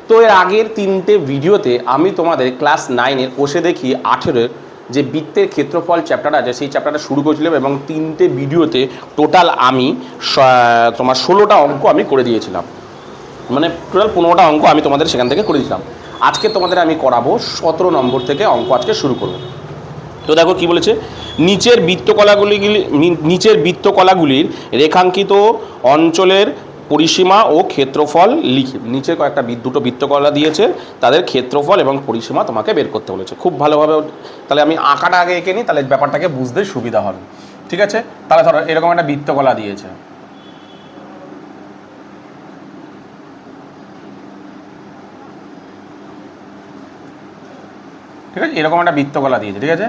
তো এর আগের 3টে ভিডিওতে আমি তোমাদের ক্লাস 9-এর কোষে দেখি 18-এর যে বৃত্তের ক্ষেত্রফল চ্যাপ্টারটা আছে সেই চ্যাপ্টারটা শুরু করেছিলাম, এবং 3টে ভিডিওতে টোটাল আমি তোমার 16টা অঙ্ক আমি করে দিয়েছিলাম, মানে টোটাল 15টা অঙ্ক আমি তোমাদের সেখান থেকে করে দিয়েছিলাম। আজকে তোমাদের আমি করাবো 17 নম্বর থেকে অঙ্ক আজকে শুরু করব। তো দেখো কি বলেছে, নিচের বৃত্তকলাগুলির রেখাঙ্কিত অঞ্চলের পরিসীমা ও ক্ষেত্রফল লিখি। নিচে কয়েকটা দুটো বৃত্তকলা দিয়েছে, তাদের ক্ষেত্রফল এবং পরিসীমা তোমাকে বের করতে বলেছে। খুব ভালোভাবে তাহলে আমি আঁকাটা আগে এঁকে নিই, তাহলে ব্যাপারটাকে বুঝতে সুবিধা হবে। ঠিক আছে, তাহলে ধরো এরকম একটা বৃত্তকলা দিয়েছে, ঠিক আছে, এরকম একটা বৃত্তকলা দিয়েছে। ঠিক আছে,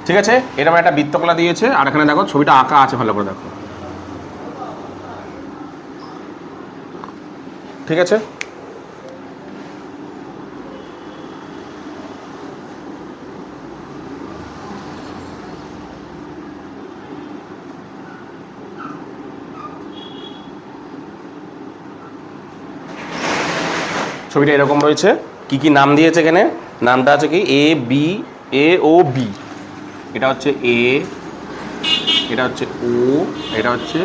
ঠিক আছে, এরকম একটা বৃত্তকলা দিয়েছে, আর এখানে দেখো ছবিটা আঁকা আছে, ভালো করে দেখো। ঠিক আছে, ছবিটা এরকম রয়েছে। কি কি নাম দিয়েছে এখানে? নামটা আছে কি এ ও বি। এটা হচ্ছে এ, এটা হচ্ছে ও, এটা হচ্ছে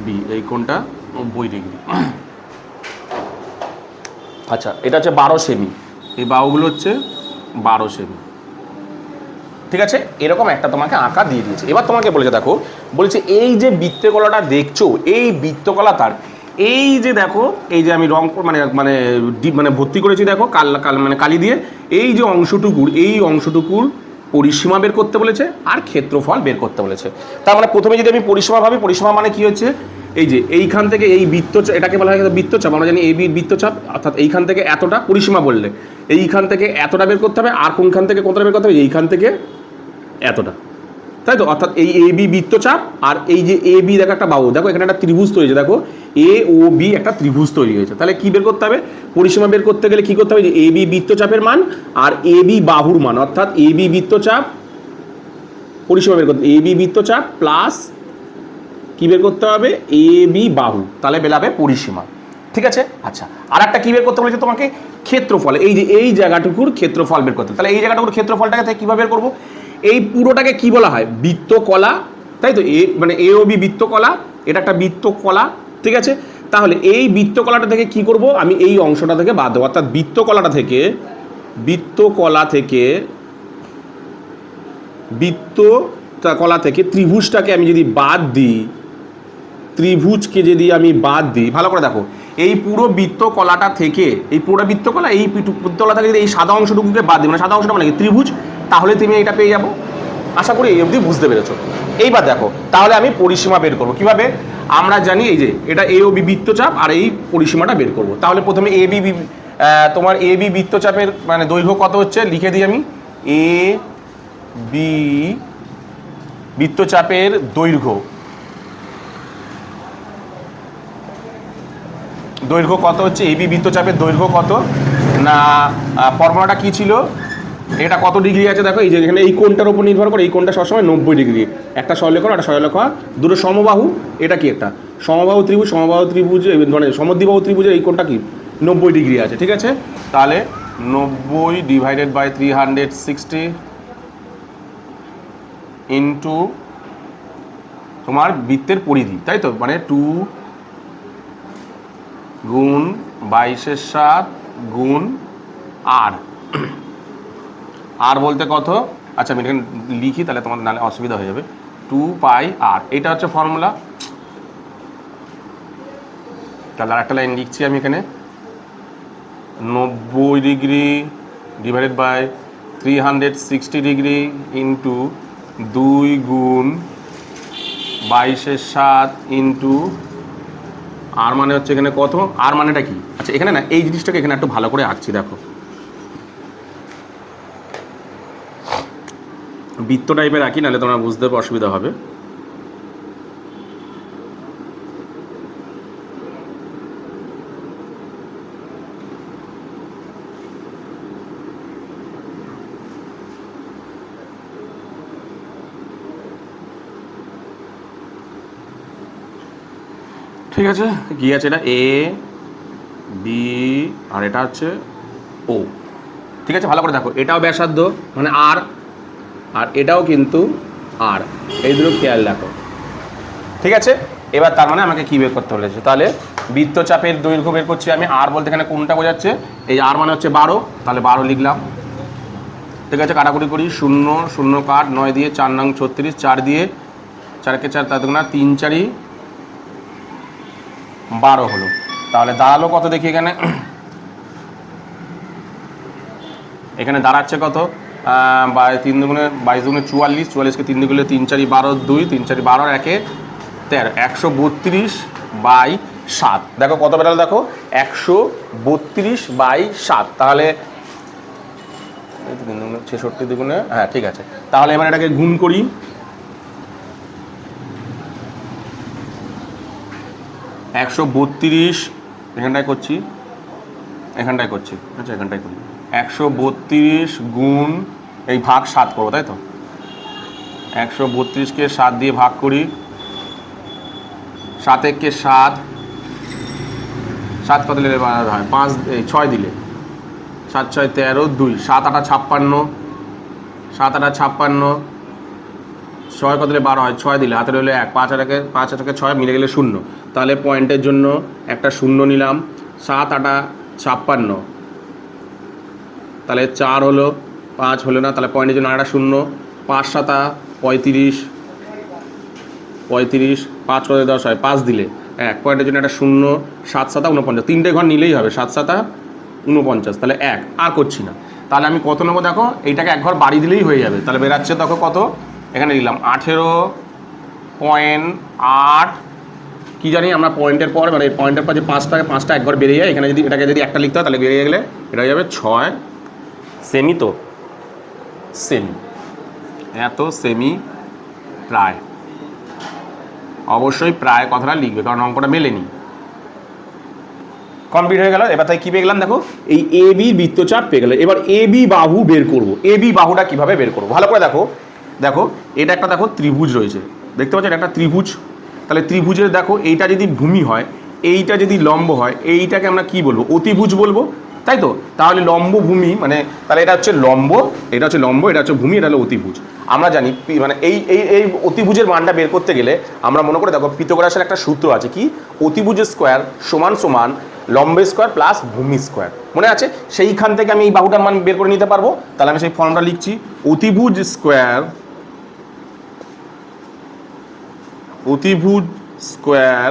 বি। এই কোণটা 90 ডিগ্রি। আচ্ছা, এটা হচ্ছে 12 সেমি। এই বাহুগুলো হচ্ছে 12 সেমি। ঠিক আছে, এরকম একটা তোমাকে আঁকা দিয়ে দিয়েছে। এবার তোমাকে বলেছে, দেখো বলেছে এই যে বৃত্তকলাটা দেখছো, এই বৃত্তকলা তার এই যে দেখো, এই যে আমি রং মানে মানে মানে ভর্তি করেছি দেখো মানে কালি দিয়ে, এই যে অংশটুকুর পরিসীমা বের করতে বলেছে আর ক্ষেত্রফল বের করতে বলেছে। তার মানে প্রথমে যদি আমি পরিসীমা ভাবি, পরিসীমা মানে কি হচ্ছে, এই যে এইখান থেকে এই এটাকে বলা হয় বৃত্তচাপ। আমরা জানি বি বৃত্তচাপ, অর্থাৎ এইখান থেকে এতটা পরিসীমা বললে এইখান থেকে এতটা বের করতে হবে, আর কোনখান থেকে কতটা বের করতে হবে, এইখান থেকে এতটা, তাই তো। অর্থাৎ এই এ বি বৃত্তচাপ, আর এই যে এ বি দেখো একটা বাহু, দেখো এখানে একটা ত্রিভুজ তৈরি হয়েছে, দেখো এ ও বি একটা ত্রিভুজ তৈরি হয়েছে। তাহলে কি বের করতে হবে? পরিসীমা বের করতে গেলে কি করতে হবে, যে এ বি বৃত্তচাপের মান আর এ বি বাহুর মান, অর্থাৎ এ বি বৃত্তচাপ পরিসীমা বের করতে, এ বি বৃত্তচাপ প্লাস কি বের করতে হবে, এ বি বাহু, তাহলে বেরাবে পরিসীমা। ঠিক আছে, আচ্ছা আর একটা কি বের করতে বলেছে তোমাকে, ক্ষেত্রফল। এই যে এই জায়গাটুকুর ক্ষেত্রফল বের করতে। তাহলে এই জায়গাটুকুর ক্ষেত্রফলটাকে থেকে কীভাবে বের করবো, এই পুরোটাকে কি বলা হয়, বৃত্তকলা, তাই তো। মানে এ ও বি বৃত্তকলা, এটা একটা বৃত্তকলা। ঠিক আছে, তাহলে এই বৃত্তকলাটা থেকে কি করব, আমি এই অংশটা থেকে বাদ দেবো, অর্থাৎ বৃত্তকলা থেকে ত্রিভুজটাকে আমি যদি বাদ দিই, ভালো করে দেখো, এই পুরো বৃত্তকলাটা থেকে, এই পুরো বৃত্তকলা, এই বৃত্তকলা থেকে যদি এই সাদা অংশটুকুকে বাদ দিই, মানে সাদা অংশটা মানে কি ত্রিভুজ, তাহলে তুমি এটা পেয়ে যাবো। আশা করি এই অবধি বুঝতে পেরেছো। এইবার দেখো, তাহলে আমি পরিসীমা বের করবো কিভাবে। আমরা জানি এই যে এটা এ ও বি বৃত্তচাপ, আর এই পরিসীমাটা বের করবো। তাহলে প্রথমে তোমার এ বি বৃত্তচাপের মানে দৈর্ঘ্য কত হচ্ছে লিখে দিই আমি। এ বি বৃত্তচাপের দৈর্ঘ্য কত হচ্ছে, এবি বৃত্তচাপের দৈর্ঘ্য কত না, ফর্মুলাটা কি ছিল, এটা কত ডিগ্রি আছে দেখো, এই যে এখানে এই কোণটার উপর নির্ভর করে, এই কোণটা সবসময় 90 ডিগ্রি। একটা সরলরেখা, একটা সরলরেখা, দুটো সমবাহু, এটা কি একটা সমবাহু ত্রিভুজ, মানে সমদ্বিবাহু ত্রিভুজের এই কোণটা কি 90 ডিগ্রি আছে। ঠিক আছে, তাহলে 90 ডিভাইডেড বাই 360 ইন্টু তোমার বৃত্তের পরিধি, তাই তো, মানে 2 গুণ 22/7 গুণ আর। আর বলতে কত, আচ্ছা আমি এখানে লিখি, তাহলে তোমাদের নাহলে অসুবিধা হয়ে যাবে। 2 পাই আর, এটা হচ্ছে ফর্মুলা। তাহলে আর একটা লাইন লিখছি আমি এখানে, 90 degree divided by 360 degree into 2 গুণ 22/7 ইন্টু আর মানে হচ্ছে এখানে কত, আর মানেটা কি। আচ্ছা এখানে না এই জিনিসটাকে এখানে একটু ভালো করে আঁকছি, দেখো বৃত্ত টাইপের আঁকি, নাহলে তোমরা বুঝতে অসুবিধা হবে। ঠিক আছে, কি আছে এটা এ বি আর এটা হচ্ছে ও। ঠিক আছে, ভালো করে দেখো, এটাও ব্যাসার্ধ মানে আর, আর এটাও কিন্তু আর, এই দুটো খেয়াল রাখো। ঠিক আছে, এবার তার মানে আমাকে কি বের করতে বলেছে, তাহলে বৃত্তচাপের দৈর্ঘ্য বের করছি আমি। আর বলতে এখানে কোনটা বোঝাচ্ছে, এই আর মানে হচ্ছে 12, তাহলে 12 লিখলাম। ঠিক আছে, কাটাকুটি করি, 0 0 কাট, 9 দিয়ে 4 নং 36, 4 দিয়ে 4 কে 4 তার দুগুণা 3 4 12 হলো। তাহলে দাঁড়ালো কত দেখি এখানে, এখানে দাঁড়াচ্ছে কত, 3 দুগুণে 22 দুগুণে 44, 44কে 3 দুগুণে 3 4 12, 2 3 4 12 আর 1 13, 132/7। দেখো কত বেড়াল, দেখো 132/7। তাহলে 66 দুগুণে, হ্যাঁ ঠিক আছে। তাহলে এবার এটাকে গুণ করি, একশো 32 এখানটায় করছি, এখানটায় করছি, আচ্ছা এখানটায় করি, 132 গুণ এই ভাগ 7 করবো, তাই তো 132কে 7 দিয়ে ভাগ করি, 7 1 কে 7, 7 কত দিলে হয় 5, 6 দিলে 7 6 13, 2 7 8 56, 7 8 56, 6 কত দিলে 12 হয়, 6 দিলে হাতে রইলে 1, 5 আর 1 6 মিলে গেলে 0, তাহলে পয়েন্টের জন্য একটা 0 নিলাম, 7 8 56, তাহলে 4 হলো, 5 হলো না, তাহলে পয়েন্টের জন্য একটা 0, 5 7 35, 5 কত 10 হয়, 5 দিলে 1, পয়েন্টের জন্য একটা 0, 7 7 49, 3টে ঘর নিলেই হবে, 7 7 49, তাহলে 1 আর করছি না। তাহলে আমি কত নেবো দেখো, এইটাকে 1 ঘর বাড়ি দিলেই হয়ে যাবে, তাহলে বেরাচ্ছে দেখো কত, এখানে দিলাম 18.8, কি জানি আমরা পয়েন্টের পর, মানে পয়েন্টের পর যে 5টা 1 ঘর বেরিয়ে যায়, এখানে যদি এটাকে যদি একটা লিখতে হয় তাহলে বেরিয়ে গেলে এটা হয়ে যাবে 6 সেমি। তো সেমি, এত সেমি প্রায়, অবশ্যই প্রায় কথাটা লিখবে কারণ অঙ্কটা মেলেনি। কমপ্লিট হয়ে গেল। এবার তাই কী পেয়ে গেলাম দেখো, এই এ বি বৃত্তচাপ পেয়ে গেল। এবার এ বি বাহু বের করবো। এ বি বাহুটা কীভাবে বের করবো ভালো করে দেখো, দেখো এটা একটা দেখো ত্রিভুজ রয়েছে, দেখতে পাচ্ছ এটা একটা ত্রিভুজ। তাহলে ত্রিভুজের দেখো এইটা যদি ভূমি হয়, এইটা যদি লম্ব হয়, এইটাকে আমরা কি বলবো, অতিভুজ বলবো, তাই তো। তাহলে লম্ব ভূমি মানে, তাহলে এটা হচ্ছে লম্ব, এটা হচ্ছে লম্ব, এটা হচ্ছে ভূমি, এটা হলো অতিভুজ। আমরা জানি মানে এই এই এই অতিভুজের মানটা বের করতে গেলে আমরা মনে করে দেখো পিথাগোরাসের একটা সূত্র আছে, কি অতিভুজের স্কোয়ার সমান সমান লম্বের স্কোয়ার প্লাস ভূমি স্কোয়ার, মনে আছে? সেইখান থেকে আমি এই বাহুটার মান বের করে নিতে পারবো। তাহলে আমি সেই ফর্মটা লিখছি, অতিভুজ স্কোয়ার, অতিভুজ স্কোয়ার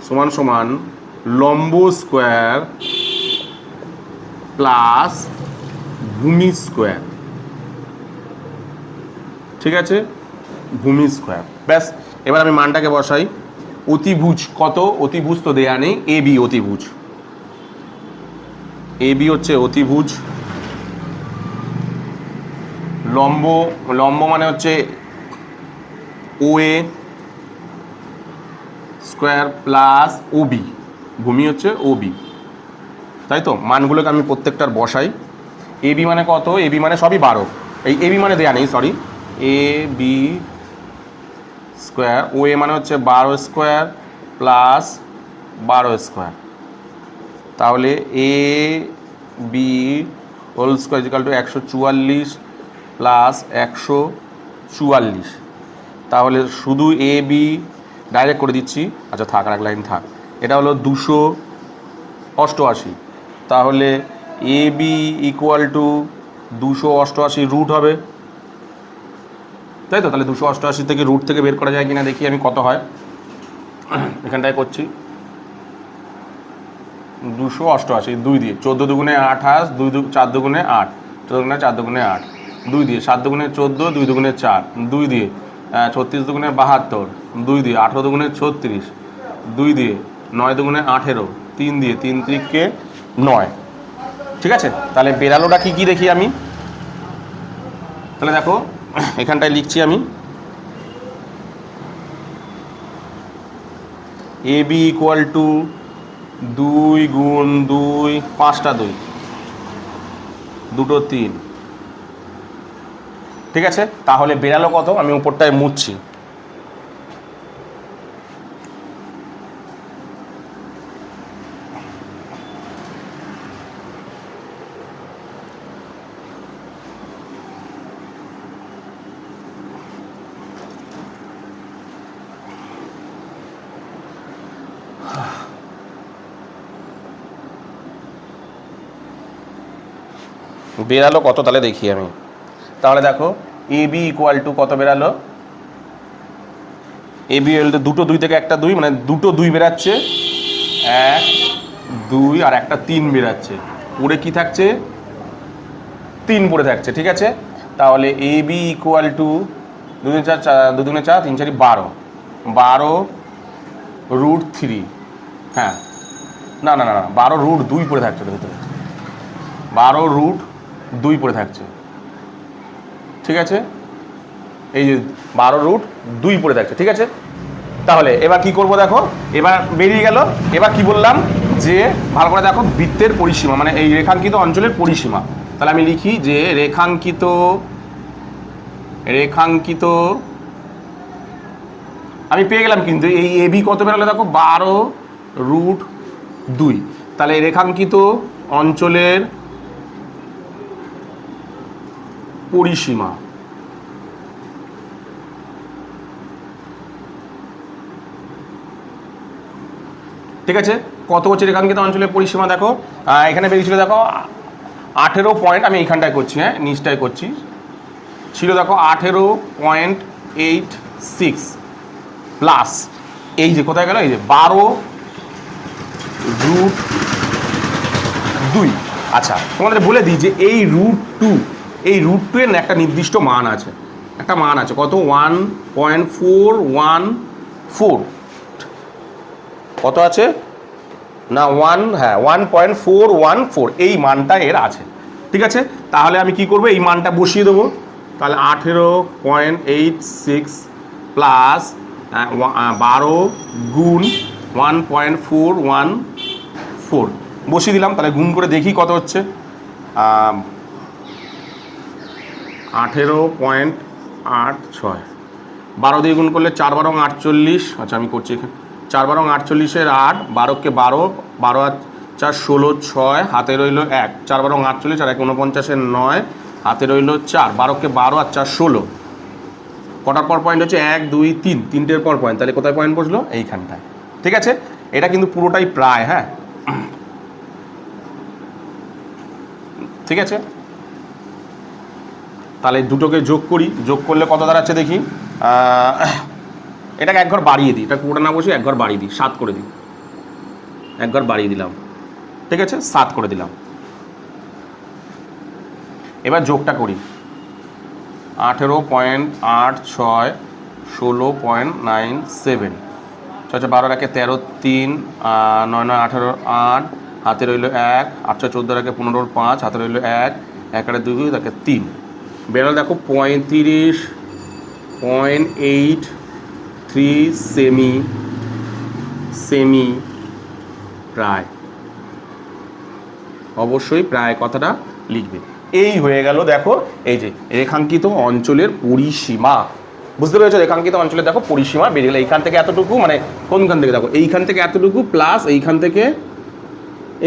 সমান সমান লম্ব স্কোয়ার প্লাস ভূমি স্কোয়ার, ঠিক আছে, ভূমি স্কোয়ার। ব্যাস, এবার আমি মানটাকে বসাই। অতিভুজ কত, অতিভুজ তো দেয়া নেই, এ বি অতিভুজ, এ বি হচ্ছে অতিভুজ, লম্ব, লম্ব মানে হচ্ছে ও এ স্কোয়ার প্লাস ও বি, ভূমি হচ্ছে ও বি, তাই তো। মানগুলোকে আমি প্রত্যেকটার বসাই। এ বি মানে কত, এ বি মানে সবই 12, এই এ বি মানে দেয়া নেই, sorry, A B square, O A মানে হচ্ছে 12 স্কোয়ার প্লাস 12 স্কোয়ার, তাহলে A B whole square equal to 144 plus 144, তাহলে শুধু এ বি ডাইরেক্ট করে দিচ্ছি, আচ্ছা থাক, আর এক লাইন থাক, এটা হলো 288, তাহলে A B equal to 288 root হবে, তাই তো। তাহলে 288 থেকে রুট থেকে বের করা যায় কিনা দেখি আমি কত হয়, এখানটায় করছি 288 2 দিয়ে, 14 দুগুণে 28, 4 দুগুণে 8, 14 দুগুণে 4 দুগুণে 8, 2 দিয়ে 7 দুগুণে 14, 2 দুগুণে 4, 2 দিয়ে 36 দুগুণে 72, 2 দিয়ে 18 দুগুণে 36, 2 দিয়ে 9 দুগুণে 18, 3 দিয়ে 3 ত্রিকে 9, ঠিক আছে। তাহলে বেরালোটা কী কী দেখি আমি, তাহলে দেখো এখানটায় লিখছি আমি, এ বি ইকুয়াল টু 2 গুণ 2, 5টা 2, 2টো 3, ঠিক আছে। তাহলে বেরালো কত, আমি উপরটায় মুছছি, বেরালো কত তাহলে দেখি আমি। তাহলে দেখো এ বি ইকুয়াল টু কত বেরালো, এ বি এল দুটো 2 থেকে একটা 2, মানে দুটো 2 বেরাচ্ছে, 1 2 আর একটা 3 বেরাচ্ছে, পড়ে কি থাকছে 3 পড়ে থাকছে। ঠিক আছে, তাহলে এ বি ইকুয়াল টু 2 4 2 2 4 3 4 12, 12√3, হ্যাঁ না না না 12√2 পড়ে থাকছে ভিতরে, 12√2 পড়ে থাকছে। ঠিক আছে, এই যে 12√2 পড়ে থাকছে। ঠিক আছে, তাহলে এবার কি করব দেখো, এবার বেরিয়ে গেল। এবার কি বললাম যে ভালো করে দেখো, বৃত্তের পরিসীমা মানে এই রেখাঙ্কিত অঞ্চলের পরিসীমা। তাহলে আমি লিখি যে রেখাঙ্কিত আমি পেয়ে গেলাম, কিন্তু এই এ বি কত বেরোলে দেখো 12√2। তাহলে এই রেখাঙ্কিত অঞ্চলের পরিসীমা, ঠিক আছে, কত হচ্ছে রেখাঙ্কিত অঞ্চলের পরিসীমা দেখো, এখানে বেরিয়েছিল দেখো 18 পয়েন্ট, আমি এইখানটায় করছি, হ্যাঁ নিচটায় করছি, ছিল দেখো 18.86 প্লাস এই যে কোথায় গেল, এই যে 12√2। আচ্ছা তোমাদের বলে দিই যে এই √2, এই √2 এর একটা নির্দিষ্ট মান আছে, একটা মান আছে কত, 1.414, কত আছে না 1.414, এই মানটা এর আছে। ঠিক আছে, তাহলে আমি কি করব, এই মানটা বসিয়ে দেবো। তাহলে 18.86 প্লাস 12 গুণ 1.414 বসিয়ে দিলাম। তাহলে গুণ করে দেখি কত হচ্ছে, 18.86, 12 দিয়ে গুণ করলে 4 12 48। আচ্ছা আমি করছি এখানে 4 12 48-এর 8, 12কে 12, 12 আর 4 16, 6 হাতে রইল 1, 4 12 48 আর 1 49-এর 9, হাতে রইল 4, 12কে 12 আর 4 16, কটার পর পয়েন্ট হচ্ছে 1 2 3, তিনটের পর পয়েন্ট, তাহলে কোথায় পয়েন্ট বসলো, এইখানটায়। ঠিক আছে, এটা কিন্তু পুরোটাই প্রায়, হ্যাঁ ঠিক আছে। তাহলে দুটোকে যোগ করি, যোগ করলে কত দাঁড়াচ্ছে দেখি, এটাকে এক ঘর বাড়িয়ে দিই, এটা পুরোটা না বসে এক ঘর বাড়িয়ে দিই, 7 করে দিই, এক ঘর বাড়িয়ে দিলাম। ঠিক আছে, 7 করে দিলাম। এবার যোগটা করি, 18.86 16.97, 6 12 রাখে 13 3 9 9 18 8, হাতে রইল 1, 8 14 রাখে 15 5, হাতে রইল 1, 1 আর 2 রাখে 3, বেরোল দেখো 35.83 সেমি প্রায়, অবশ্যই প্রায় কথাটা লিখবে। এই হয়ে গেল দেখো এই যে রেখাঙ্কিত অঞ্চলের পরিসীমা, বুঝতে পেরেছো, রেখাঙ্কিত অঞ্চলের দেখো পরিসীমা বেরিয়ে গেল। এইখান থেকে এতটুকু, মানে কোনখান থেকে দেখো, এইখান থেকে এতটুকু প্লাস এইখান থেকে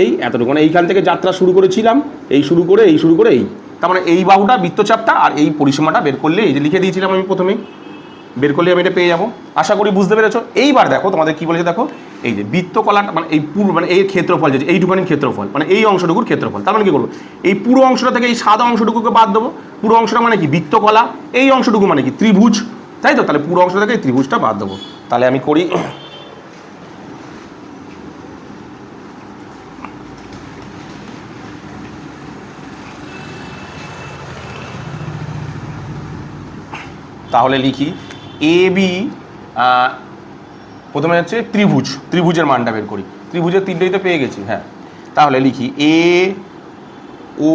এই এতটুকু, মানে এইখান থেকে যাত্রা শুরু করেছিলাম, এই শুরু করে এই, তার মানে এই বাহুটা বৃত্তচাপটা আর এই পরিসীমাটা বের করলে, এই যে লিখে দিয়েছিলাম আমি প্রথমেই, বের করলে আমি এটা পেয়ে যাবো। আশা করি বুঝতে পেরেছো। এইবার দেখো তোমাদের কি বলেছে দেখো, এই যে বৃত্তকলাটা মানে এই পুরো, মানে এই ক্ষেত্রফল, যে এইটুখানি ক্ষেত্রফল, মানে এই অংশটুকুর ক্ষেত্রফল, তার মানে কি করবো, এই পুরো অংশটা থেকে এই সাদা অংশটুকুকে বাদ দেবো। পুরো অংশটা মানে কি বৃত্তকলা, এই অংশটুকু মানে কি ত্রিভুজ, তাই তো, তাহলে পুরো অংশটা থেকে এই ত্রিভুজটা বাদ দেবো। তাহলে আমি করি, তাহলে লিখি এ বি, প্রথমে হচ্ছে ত্রিভুজের মানটা বের করি, ত্রিভুজের তিনটেই তো পেয়ে গেছি, হ্যাঁ। তাহলে লিখি এ ও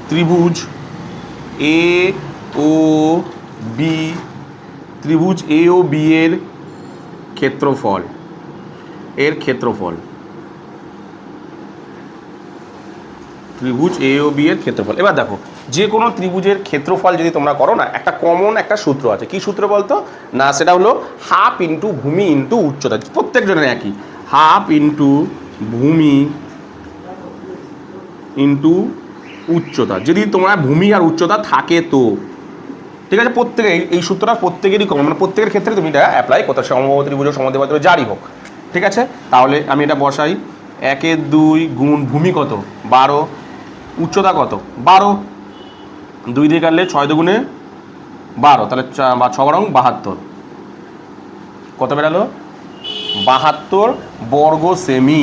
ত্রিভুজ, এ ও বি, ত্রিভুজ এ ও বি এর ক্ষেত্রফল, ত্রিভুজ এ ও বি এর ক্ষেত্রফল। এবার দেখো, যে কোনো ত্রিভুজের ক্ষেত্রফল যদি তোমরা করো না, একটা কমন একটা সূত্র আছে। কি সূত্র বলতো না, সেটা হলো হাফ ইন্টু ভূমি ইন্টু উচ্চতা, প্রত্যেকজনের একই, হাফ ইন্টু ভূমি ইন্টু উচ্চতা। যদি তোমরা ভূমি আর উচ্চতা থাকে তো ঠিক আছে, প্রত্যেকে এই সূত্রটা প্রত্যেকেরই কমন, মানে প্রত্যেকের ক্ষেত্রে তুমি এটা অ্যাপ্লাই করতে, সমবাহু ত্রিভুজ, সমদ্বিবাহু ত্রিভুজ, যারই হোক। ঠিক আছে, তাহলে আমি এটা বসাই, 1/2 গুণ ভূমি কত 12, উচ্চতা কত 12, 2 দিয়ে কাটলে 6 দুগুণে 12, তাহলে 6 বারং 72, কত বেরালো 72 বর্গ সেমি।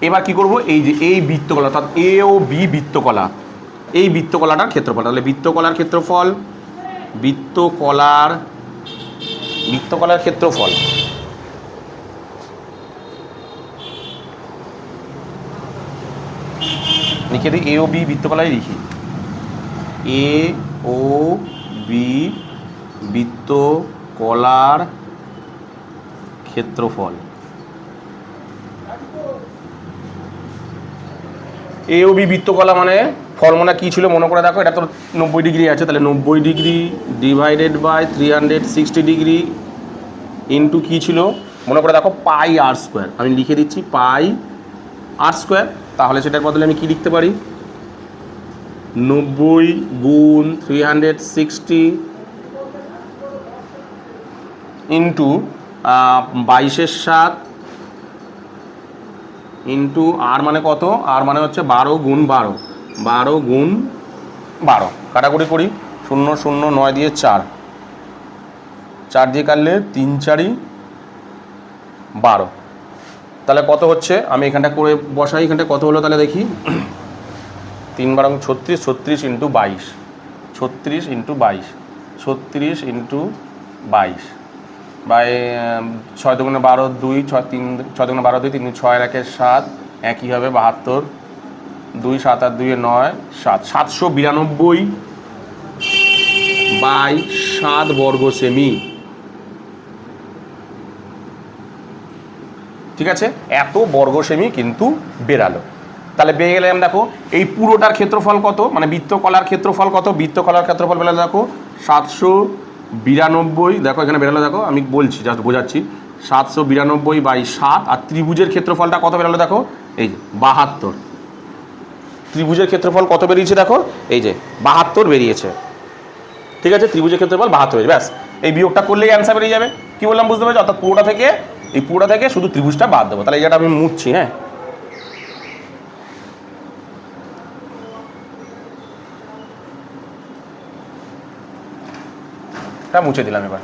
এবার কি করব, এই যে এই বৃত্তকলা অর্থাৎ এ ও বি বৃত্তকলা, এই বৃত্তকলাটার ক্ষেত্রফল, তাহলে বৃত্তকলার ক্ষেত্রফল, বৃত্তকলার ক্ষেত্রফল লিখে দিই, এ ও বি বৃত্তকলায় লিখি, এ ও বি বৃত্তকলার ক্ষেত্রফল। এ ও বি বৃত্তকলা মানে ফর্মুলা কী ছিল মনে করে দেখো, এটা তো 90 ডিগ্রি আছে, তাহলে 90 degree divided by 360 degree into কী ছিল মনে করে দেখো পাই আর স্কোয়ার। আমি লিখে দিচ্ছি পাই আর স্কোয়ার, তাহলে সেটার বদলে আমি কি লিখতে পারি 90 গুণ 360 ইন্টু 22/7 ইন্টু আর মানে কত, আর মানে হচ্ছে 12 গুণ 12, 12 গুণ 12, কাটাকুটি করি, 0 0 9 দিয়ে 4, 4 দিয়ে কাটলে 3 4 12, তাহলে কত হচ্ছে আমি এখানটা করে বসাই, এখানটা কত হলো তাহলে দেখি 3 বারং 36, 36 ইন্টু 22, 36 ইন্টু 22, 36 ইন্টু 22 বাই 6 দুগুণে 12, 2 6 3 6 দুগুণে 12, 2 3 6 1 7, একই হবে 72, 2 7 আর 2 9 7, 792 বাই 7 বর্গ সেমি। ঠিক আছে, এত বর্গ সেমি কিন্তু বেরালো। তাহলে পেয়ে গেলাম দেখো এই পুরোটার ক্ষেত্রফল কত, মানে বৃত্তকলার ক্ষেত্রফল কত, বৃত্তকলার ক্ষেত্রফল বেরালো দেখো 792, দেখো এখানে বেরালো, দেখো আমি বলছি জাস্ট বোঝাচ্ছি, 792 বাই 7, আর ত্রিভুজের ক্ষেত্রফলটা কত বেরালো দেখো এই যে 72, ত্রিভুজের ক্ষেত্রফল কত বেরিয়েছে দেখো এই যে 72 বেরিয়েছে। ঠিক আছে, ত্রিভুজের ক্ষেত্রফল 72 হয়েছে, ব্যাস এই বিয়োগটা করলেই অ্যান্সার বেরিয়ে যাবে। কি বললাম বুঝতে পেরেছো, অর্থাৎ পুরোটা থেকে এই পুরোটা থেকে শুধু ত্রিভুজটা বাদ দেবো। তাহলে এই জায়গাটা আমি মুছছি, হ্যাঁ এটা মুছে দিলাম। এবার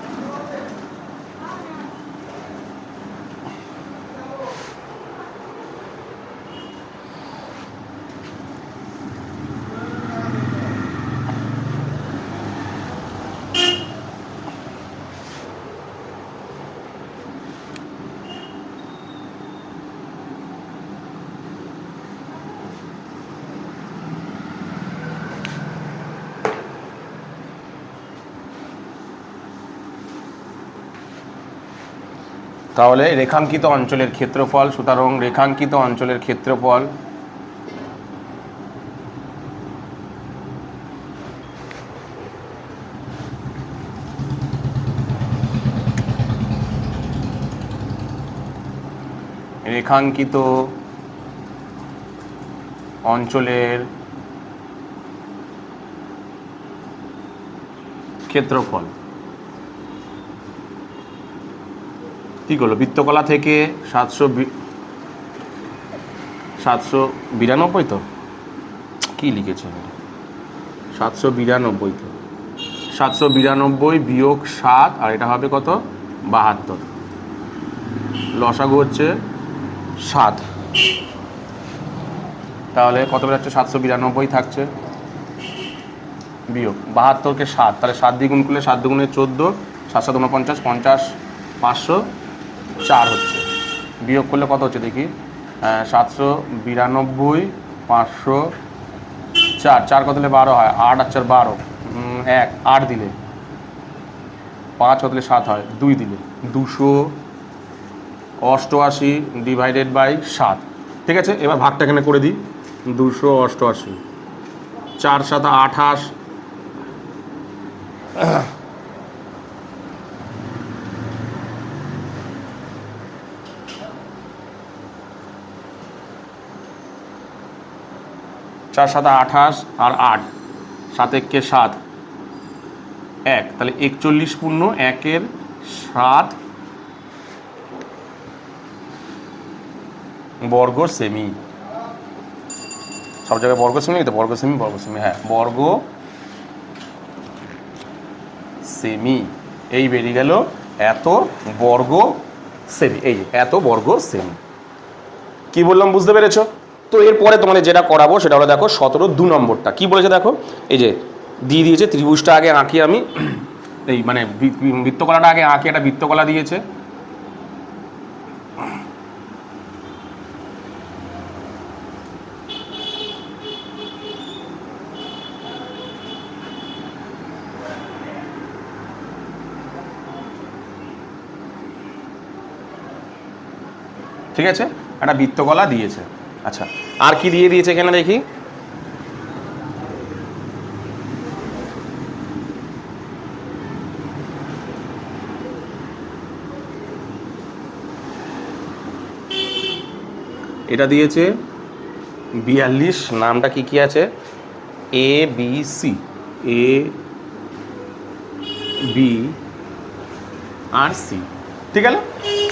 তাহলে রেখাঙ্কিত অঞ্চলের ক্ষেত্রফল, সুতরাং রেখাঙ্কিত অঞ্চলের ক্ষেত্রফল রেখাঙ্কিত অঞ্চলের ক্ষেত্রফল কী করলো, বৃত্তকলা থেকে 792 তো কী লিখেছে 792 তো 792 বিয়োগ 7, আর এটা হবে কত 72, লসাগু হচ্ছে 7, তাহলে কত বেরোচ্ছে 792 থাকছে বিয়োগ 72কে 7, তাহলে 7 দিয়ে গুণ করলে 7 দুগুণে 14, 7 7 49, 50, 504 হচ্ছে, বিয়োগ করলে কত হচ্ছে দেখি 792 504, 4 কত দিলে 12 হয়, 8 আর 4 12, 1 8 দিলে 5 কত দিলে 7 হয়, 2 দিলে 288 ডিভাইডেড বাই 7। ঠিক আছে, এবার ভাগটা এখানে করে দিই, 288, 4 7 28, চার 7 28 আর 8, 7 1 7, 1, তাহলে 41 পূর্ণ 1-এর 7 বর্গ সেমি। সব জায়গায় বর্গ সেমি, তো বর্গ সেমি হ্যাঁ বর্গ সেমি। এই বেরিয়ে গেল এত বর্গ সেমি, এই যে এত বর্গ সেমি। কি বললাম বুঝতে পেরেছো? তো এরপরে তোমাদের যেটা করাবো সেটা হলো দেখো 17 নম্বরটা কি বলেছে দেখো, এই যে দিয়ে দিয়েছে ত্রিভুজটা আগে আঁকি আমি, এই মানে বৃত্তকলাটা আগে আঁকি, একটা বৃত্তকলা দিয়েছে। ঠিক আছে, একটা বৃত্তকলা দিয়েছে। আচ্ছা, আর কি দিয়ে দিয়েছে এখানে দেখি, এটা দিয়েছে 42, নামটা কি কি আছে, A B C, A B R C. ঠিক আছে,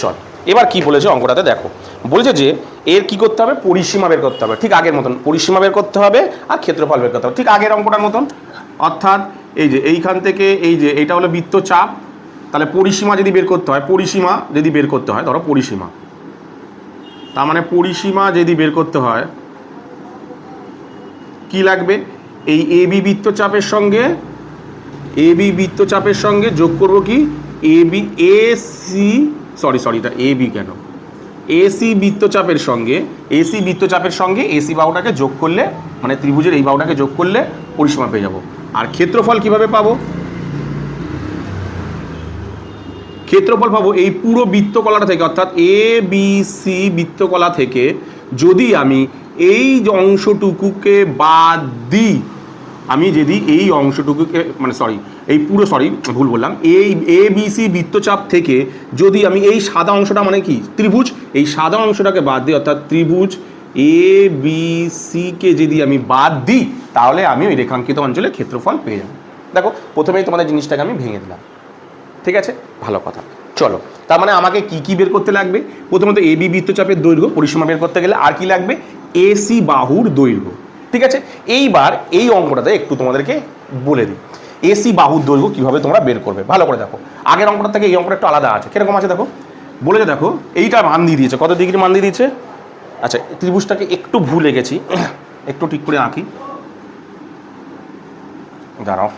চল এবার কি বলেছে অঙ্কটাতে দেখো, বলেছে যে এর কি করতে হবে, পরিসীমা বের করতে হবে, ঠিক আগের মতন পরিসীমা বের করতে হবে আর ক্ষেত্রফল বের করতে হবে, ঠিক আগের অঙ্কটার মতন। অর্থাৎ এই যে এইখান থেকে এই যে এইটা হলো বৃত্তচাপ, তাহলে পরিসীমা যদি বের করতে হয়, পরিসীমা যদি বের করতে হয়, ধরো পরিসীমা, তার মানে পরিসীমা যদি বের করতে হয় কি লাগবে, এই এ বি বৃত্তচাপের সঙ্গে, এ বি বৃত্তচাপের সঙ্গে যোগ করব কি, এ বি এ সি এটা এ বি কেন, এসি বৃত্তচাপের সঙ্গে, এসি বৃত্তচাপের সঙ্গে এসি বাহুটাকে যোগ করলে, মানে ত্রিভুজের এই বাহুটাকে যোগ করলে পরিসীমা পেয়ে যাব। আর ক্ষেত্রফল কিভাবে পাবো, ক্ষেত্রফল পাবো এই পুরো বৃত্তকলাটা থেকে, অর্থাৎ এ বি সি বৃত্তকলা থেকে যদি আমি এই অংশটুকুকে বাদ দিই, আমি যদি এই অংশটুকুকে মানে এই পুরো ভুল বললাম, এই এ বি সি বৃত্তচাপ থেকে যদি আমি এই সাদা অংশটা মানে কি ত্রিভুজ, এই সাদা অংশটাকে বাদ দিই, অর্থাৎ ত্রিভুজ এ বি সিকে যদি আমি বাদ দিই, তাহলে আমি ওই রেখাঙ্কিত অঞ্চলের ক্ষেত্রফল পেয়ে যাব। দেখো প্রথমেই তোমাদের জিনিসটাকে আমি ভেঙে দিলাম। ঠিক আছে, ভালো কথা। চলো, তার মানে আমাকে কি কি বের করতে লাগবে, প্রথমত এ বি বৃত্তচাপের দৈর্ঘ্য পরিসীমা বের করতে গেলে, আর কি লাগবে, এসি বাহুর দৈর্ঘ্য। ঠিক আছে, এইবার এই অঙ্কটাতে একটু তোমাদেরকে বলে দিই এসি বাহুর দৈর্ঘ্য কীভাবে তোমরা বের করবে। ভালো করে দেখো, আগের অঙ্কটা থেকে এই অঙ্কটা একটু আলাদা আছে। কিরকম আছে দেখো, বলেছে দেখো এইটা মান দিয়ে দিয়েছে, কত ডিগ্রি মান দিয়ে দিয়েছে। আচ্ছা, ত্রিভুজটাকে একটু ভুলে গেছি, একটু ঠিক করে আঁকি, দাঁড়াও।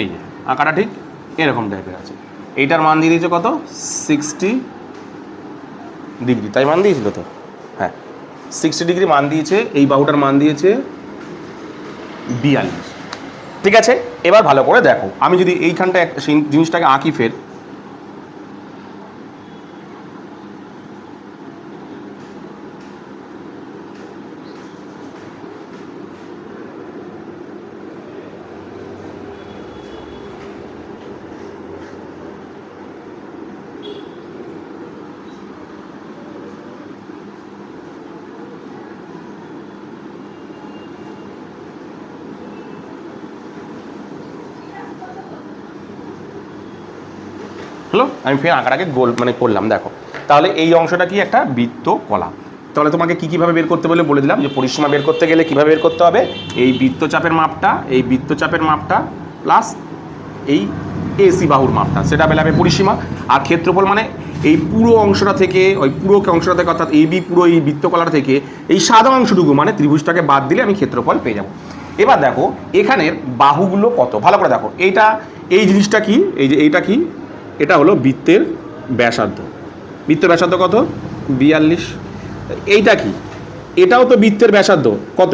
এই যে আঁকাটা ঠিক এরকম টাইপের আছে, এইটার মান দিয়ে দিয়েছে কত, 60 ডিগ্রি, তাই মান দিয়েছিল তো, হ্যাঁ 60 ডিগ্রি মান দিয়েছে, এই বাহুটার মান দিয়েছে 42। ঠিক আছে, এবার ভালো করে দেখো, আমি যদি এইখানটা সেই জিনিসটাকে আঁকি ফের, হলো আমি ফের আঁকাটাকে গোল মানে করলাম। দেখো তাহলে এই অংশটা কি একটা বৃত্তকলা, তাহলে তোমাকে কী কীভাবে বের করতে বলে দিলাম, যে পরিসীমা বের করতে গেলে কীভাবে বের করতে হবে, এই বৃত্তচাপের মাপটা, এই বৃত্তচাপের মাপটা প্লাস এই এসি বাহুর মাপটা, সেটা বেলাবে পরিসীমা। আর ক্ষেত্রফল মানে এই পুরো অংশটা থেকে, ওই পুরো অংশটা থেকে, অর্থাৎ এই বি পুরো এই বৃত্তকলাটা থেকে এই সাদা অংশটুকু মানে ত্রিভুজটাকে বাদ দিলে আমি ক্ষেত্রফল পেয়ে যাব। এবার দেখো এখানের বাহুগুলো কত, ভালো করে দেখো, এইটা এই জিনিসটা কি, এই যে এইটা কি, এটা হলো বৃত্তের ব্যাসার্ধ, বৃত্তের ব্যাসার্ধ কত, 42। এইটা কি, এটাও তো বৃত্তের ব্যাসার্ধ কত,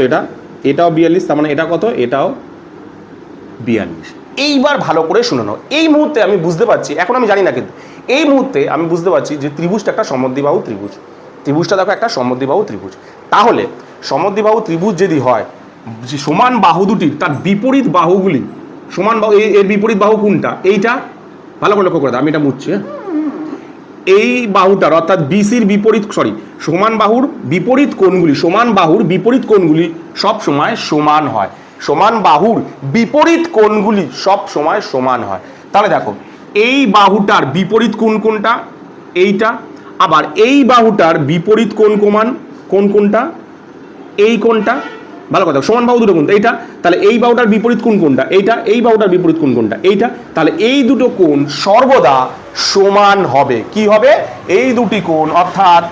এটাও 42, তার মানে এটা কত, এটাও 42। এইবার ভালো করে শুনে নাও, এই মুহূর্তে আমি বুঝতে পারছি, এখন আমি জানি না কিন্তু এই মুহূর্তে আমি বুঝতে পারছি যে ত্রিভুজটা একটা সমদ্বিবাহু ত্রিভুজ। ত্রিভুজটা দেখো একটা সমদ্বিবাহু ত্রিভুজ। তাহলে সমদ্বিবাহু ত্রিভুজ যদি হয়, যে সমান বাহু দুটির তার বিপরীত বাহুগুলি সমান বাহু, এর বিপরীত বাহু কোনটা? এইটা ভালো করে লক্ষ্য করে দাও, আমি এটা মুছছি। এই বাহুটার অর্থাৎ বিসির বিপরীত, সমান বাহুর বিপরীত কোণগুলি, সমান বাহুর বিপরীত কোণগুলি সব সময় সমান হয়। সমান বাহুর বিপরীত কোণগুলি সব সময় সমান হয়। তাহলে দেখো এই বাহুটার বিপরীত কোণ কোনটা? এইটা। আবার এই বাহুটার বিপরীত কোণ কোনটা? এই কোণটা। ভালো কথা, সমান বাহু দুটো কোণ এইটা, তাহলে এই বাহুটার বিপরীত কোণ কোনটা? এইটা। এই বাহুটার বিপরীত কোণ কোনটা? এইটা। তাহলে এই দুটো কোণ সর্বদা সমান হবে। কি হবে? এই দুটি কোণ অর্থাৎ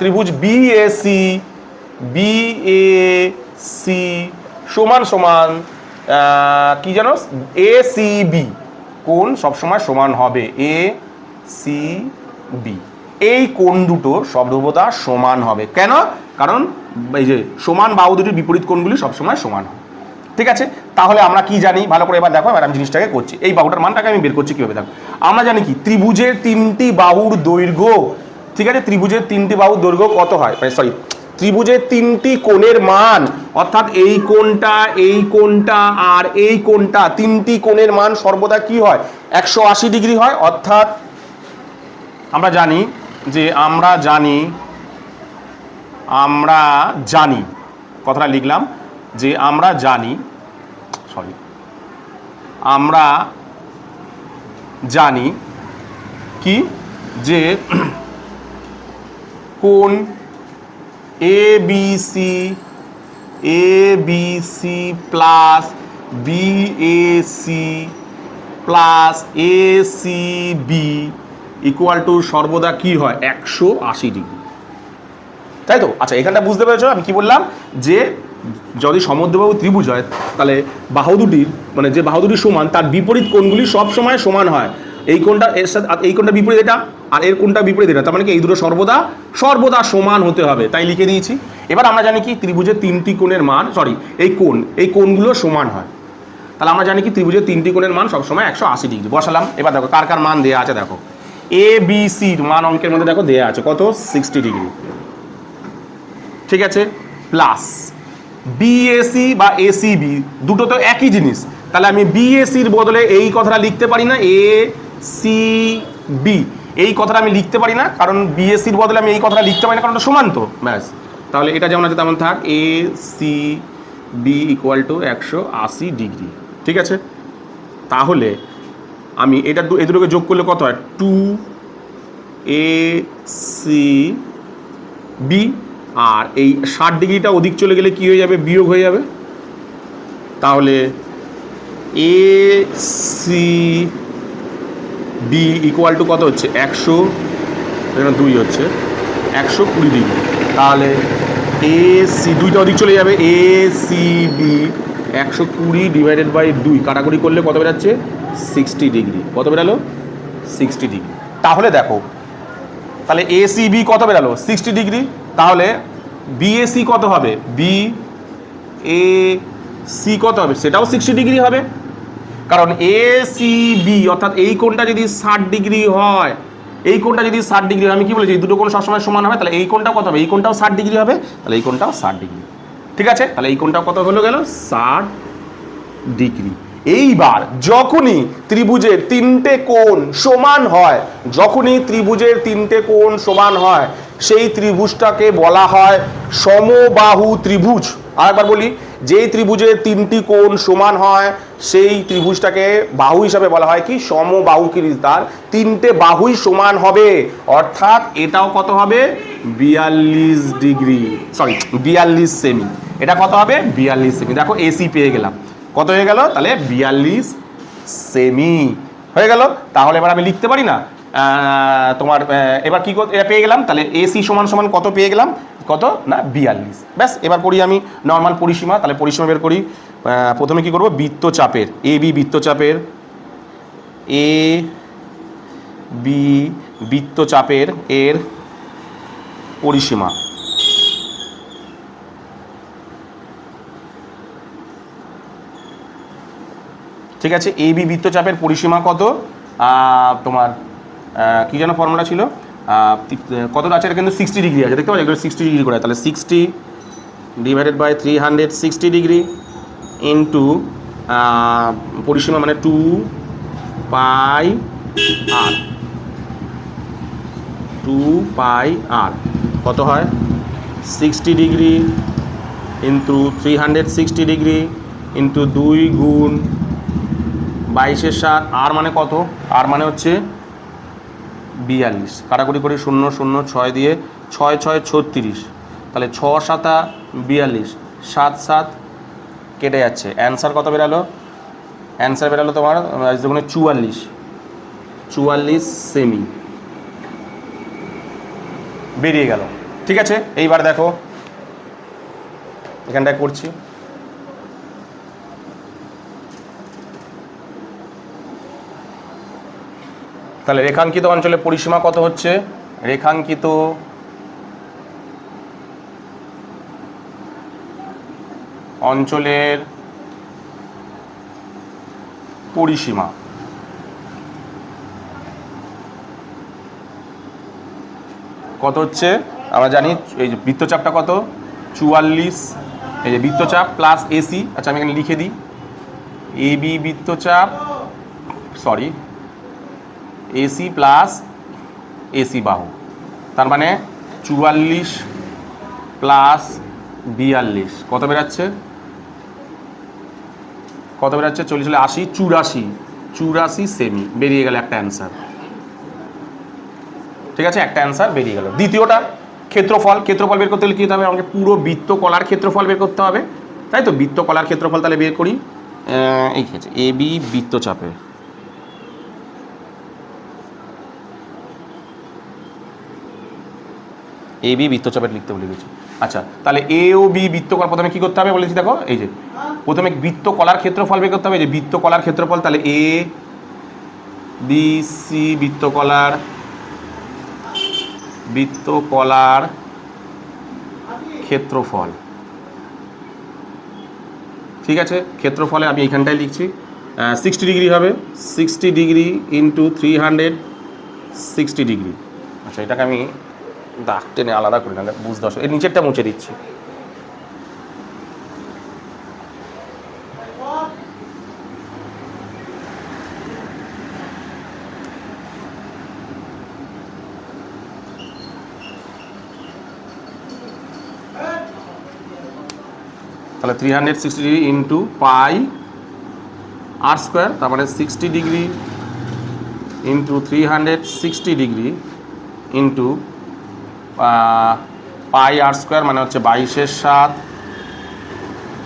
ত্রিভুজ বিএসি সমান সমান কি জানো, এসিবি কোণ সবসময় সমান হবে। এসিবি এই কোণ দুটো সর্বদা সমান হবে। কেন? কারণ এই যে সমান বাহু দুটির বিপরীত কোণগুলি সবসময় সমান হয়। ঠিক আছে, তাহলে আমরা কি জানি ভালো করে এবার দেখো, এবার আমি জিনিসটাকে করছি, এই বাহুটার মানটাকে আমি বের করছি কিভাবে দেখো। আমরা জানি কি ত্রিভুজের তিনটি বাহুর দৈর্ঘ্য, ঠিক আছে, ত্রিভুজের তিনটি বাহুর দৈর্ঘ্য কত হয়, ত্রিভুজের তিনটি কোণের মান, অর্থাৎ এই কোণটা, এই কোণটা আর এই কোণটা, তিনটি কোণের মান সর্বদা কি হয়? 180 ডিগ্রি হয়। অর্থাৎ আমরা জানি কথাটা লিখলাম যে আমরা জানি কি যে কোণ ABC plus BAC plus ACB equal to সর্বদা কি হয়? 180 ডিগ্রি, তাই তো? আচ্ছা, এখানটা বুঝতে পেরেছো আমি কি বললাম? যে যদি সমদ্বিবাহু ত্রিভুজ হয় তাহলে বাহু দুটির, মানে যে বাহু দুটি সমান তার বিপরীত কোণগুলি সব সময় সমান হয়। এই কোণটা এর সাথে, এই কোণটা বিপরীত এটা, আর এর কোণটা বিপরীত এটা, তার মানে কি এই দুটো সর্বদা সমান হতে হবে, তাই লিখে দিয়েছি। এবার আমরা জানি কি ত্রিভুজের তিনটি কোণের মান, এই কোণগুলো সমান হয়। তাহলে আমরা জানি কি ত্রিভুজের তিনটি কোণের মান সবসময় 180 ডিগ্রি বসালাম। এবার দেখো কার কার মান দেওয়া আছে, দেখো ABCর মান অঙ্কের মধ্যে দেখো দেওয়া আছে কত? 60 ডিগ্রি, ঠিক আছে, প্লাস BAC বা ACB দুটো তো একই জিনিস, তাহলে আমি BACর বদলে এই কথাটা লিখতে পারি না, ACB এই কথাটা আমি লিখতে পারি না, কারণ BACর বদলে আমি এই কথাটা লিখতে পারি না, কারণ এটা সমান তো, ব্যাস। তাহলে এটা যেমন আছে তেমন থাক, ACB ইকুয়াল টু 180 ডিগ্রি, ঠিক আছে। তাহলে আমি এটা এই দুটোকে যোগ করলে কত হয়? 2ACB, আর এই 60 ডিগ্রিটা ওদিক চলে গেলে কি হয়ে যাবে? বিয়োগ হয়ে যাবে। তাহলে ACB ইকুয়াল টু কত হচ্ছে? 102 হচ্ছে 120 ডিগ্রি। তাহলে AC দুইটা ওদিক চলে যাবে, ACB 120 ডিভাইডেড বাই 2 কাটাকুটি করলে কত বেরাচ্ছে? 60 ডিগ্রি। কত বেরালো? 60 ডিগ্রি। তাহলে দেখো, তাহলে ACB কত বেরালো? 60 ডিগ্রি। তাহলে BAC কত হবে? BAC কত হবে? সেটাও 60 ডিগ্রি হবে, কারণ ACB অর্থাৎ এই কোণটা যদি 60 ডিগ্রি হয়, এই কোণটা যদি 60 ডিগ্রি হয়, আমি কি বলেছি? এই দুটো কোণ সবসময় সমান হবে, তাহলে এই কোণটা কত হবে? এই কোণটাও 60 ডিগ্রি হবে, তাহলে এই কোণটাও 60 ডিগ্রি, ঠিক আছে। তাহলে এই কোণটা কত হলো গেল? 60 ডিগ্রি। এইবার যখনই ত্রিভুজের তিনটে কোণ সমান হয়, সেই ত্রিভুজটাকে বলা হয় সমবাহু ত্রিভুজ। আরেকবার বলি, যেই ত্রিভুজের তিনটি কোণ সমান হয় সেই ত্রিভুজটাকে বাহু হিসাবে বলা হয় কি? সমবাহু। তার তিনটে বাহুই সমান হবে, অর্থাৎ এটাও কত হবে? 42 ডিগ্রি, 42 সেমি। এটা কত হবে? 42 সেমি। দেখো AC পেয়ে গেলাম, কত হয়ে গেল? তাহলে 42 সেমি হয়ে গেল। তাহলে এবার আমি লিখতে পারি না তোমার, এবার কি এটা পেয়ে গেলাম, তাহলে AC সমান সমান কত পেয়ে গেলাম? কত না? 42। ব্যাস, এবার করি আমি নর্মাল পরিসীমা। তাহলে পরিসীমা বের করি। প্রথমে কি করব? বৃত্তচাপের AB বৃত্তচাপের AB বৃত্তচাপের এর পরিসীমা ঠিক আছে। এ বি বৃত্তচাপের পরিসীমা কত, তোমার কি যেন ফর্মুলা ছিল, কতটা আছে, এটা কিন্তু 60 ডিগ্রি আছে, দেখতে পাচ্ছি এগুলো 60 ডিগ্রি করে, তাহলে 60 ডিভাইডেড বাই 360 ডিগ্রি ইন্টু পরিসীমা মানে 2 পাই আর, 2 পাই আর কত হয় 60 ডিগ্রি ইন্টু 360 ডিগ্রি ইন্টু 2 গুণ 22-এর 7, আর মানে কত, আর মানে হচ্ছে 42, কাটাকুটি করে 0 0 6 দিয়ে 6 6 36, তাহলে 6 7 42, 7 7 কেটে যাচ্ছে, অ্যান্সার কত বেরালো, অ্যান্সার বেরালো তোমার 44 সেমি বেরিয়ে গেল। ঠিক আছে, এইবার দেখো এখানটায় করছি, তাহলে রেখাঙ্কিত অঞ্চলের পরিসীমা কত হচ্ছে, রেখাঙ্কিত অঞ্চলের পরিসীমা কত হচ্ছে, আমরা জানি এই যে বৃত্তচাপটা কত 44, এই যে বৃত্তচাপ প্লাস এসি, আচ্ছা আমি এখানে লিখে দিই, এ বি বৃত্তচাপ, সরি এসি প্লাস এসি বাহু, তার মানে 44 প্লাস 42 কত বেরাচ্ছে, কত বেরাচ্ছে 40 হলে 80, 84 সেমি বেরিয়ে গেল একটা অ্যান্সার। ঠিক আছে, একটা অ্যান্সার বেরিয়ে গেল। দ্বিতীয়টা ক্ষেত্রফল, ক্ষেত্রফল বের করতে হলে কী হতে হবে, আমাকে পুরো বৃত্তকলার ক্ষেত্রফল বের করতে হবে, তাই তো, বৃত্তকলার ক্ষেত্রফল তাহলে বের করি, এই ক্ষেত্রে এ বি বৃত্তচাপে, এ বি বৃত্তচাপের লিখতে বলে গেছি। আচ্ছা, তাহলে এ ও বি বৃত্তকলা প্রথমে কী করতে হবে বলেছি, দেখো এই যে প্রথমে বৃত্তকলার ক্ষেত্রফল বের করতে হবে, এই যে বৃত্তকলার ক্ষেত্রফল, তাহলে এ বি সি বৃত্তকলার ক্ষেত্রফল। ঠিক আছে, ক্ষেত্রফলে আমি এইখানটায় লিখছি 60 ডিগ্রি হবে, 60 ডিগ্রি ইন্টু 360 ডিগ্রি। আচ্ছা, এটাকে আমি দাগ টেনে আলাদা করি, না বুঝতে পারছো, এর নিচেরটা মুছে দিচ্ছি। তাহলে 360 degree into pi r square, তার মানে 60 degree into 360 degree into pi r square মানে হচ্ছে 22-এর 7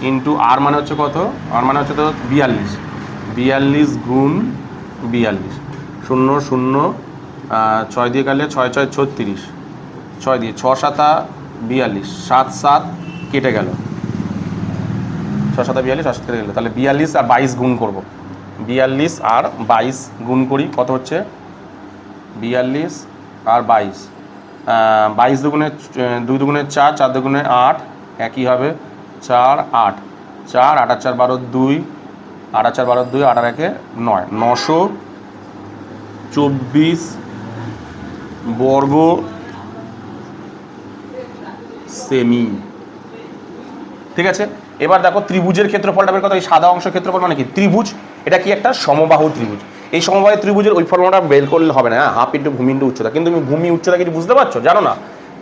ইন্টু আর মানে হচ্ছে কত, আর মানে হচ্ছে তো 42 গুণ 42, 0 0 6 দিয়ে কাটলে 6 6 36, 6 দিয়ে 6 7 42, 7 7 কেটে গেল, 6 7 42, 7 কেটে গেল, তাহলে 42 আর 22 গুণ করব, 42 আর 22 গুণ করি, কত হচ্ছে 42 আর 22, 22 দুগুণে 2 দুগুণে 4, 4 দুগুণে 8, একই হবে 4 8, 4 8 4 12 2, 8 4 12 2, 8 1 9, 924 বর্গ সেমি। ঠিক আছে, এবার দেখো ত্রিভুজের ক্ষেত্রফলটা বের কথা, এই সাদা অংশ ক্ষেত্রফল মানে কি, ত্রিভুজ, এটা কি একটা সমবাহু ত্রিভুজ, এই সমবাহু ত্রিভুজের ওই ফর্মুলাটা বের করলে হবে না, হাফ ইন্টু ভূমি ইন্টু উচ্চতা, কিন্তু তুমি ভূমি উচ্চতা কিছু বুঝতে পারছো, জানো না,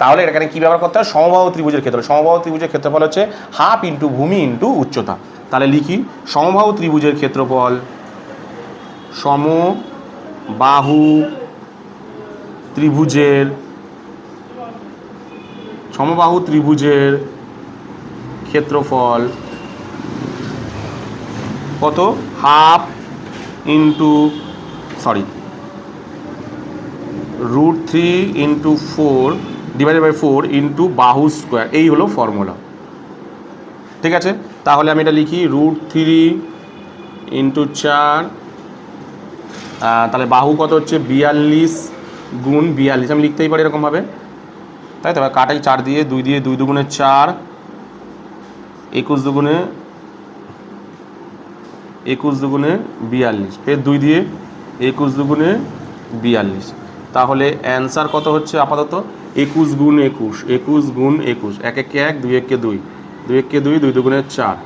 তাহলে এখানে কি ব্যবহার করতে হয়, সমবাহু ত্রিভুজের ক্ষেত্রে, সমবাহু ত্রিভুজের ক্ষেত্রফল হচ্ছে হাফ ইন্টু ভূমি ইন্টু উচ্চতা, তাহলে লিখি সমবাহু ত্রিভুজের ক্ষেত্রফল, সমবাহু ত্রিভুজের ক্ষেত্রফল কত, half into √3 into 4 divided by 4 into বাহু স্কোয়ার, এই হলো ফর্মুলা। ঠিক আছে, তাহলে আমি এটা লিখি √3 ইন্টু 4, তাহলে বাহু কত হচ্ছে 42 গুণ 42, আমি লিখতেই পারি এরকমভাবে, তাই তো, কাটাই 4 দিয়ে 2 দিয়ে 2 দুগুণে 4, 21 দুগুণে 21 দুগুণে 42, ফের 2 দিয়ে 21 দুগুণে 42। তাহলে অ্যান্সার কত হচ্ছে আপাতত? 21 গুণ 21, 21 গুণ 21, 1 1 1, 2 1 2, 2 1 2, 2 দুগুণে 4,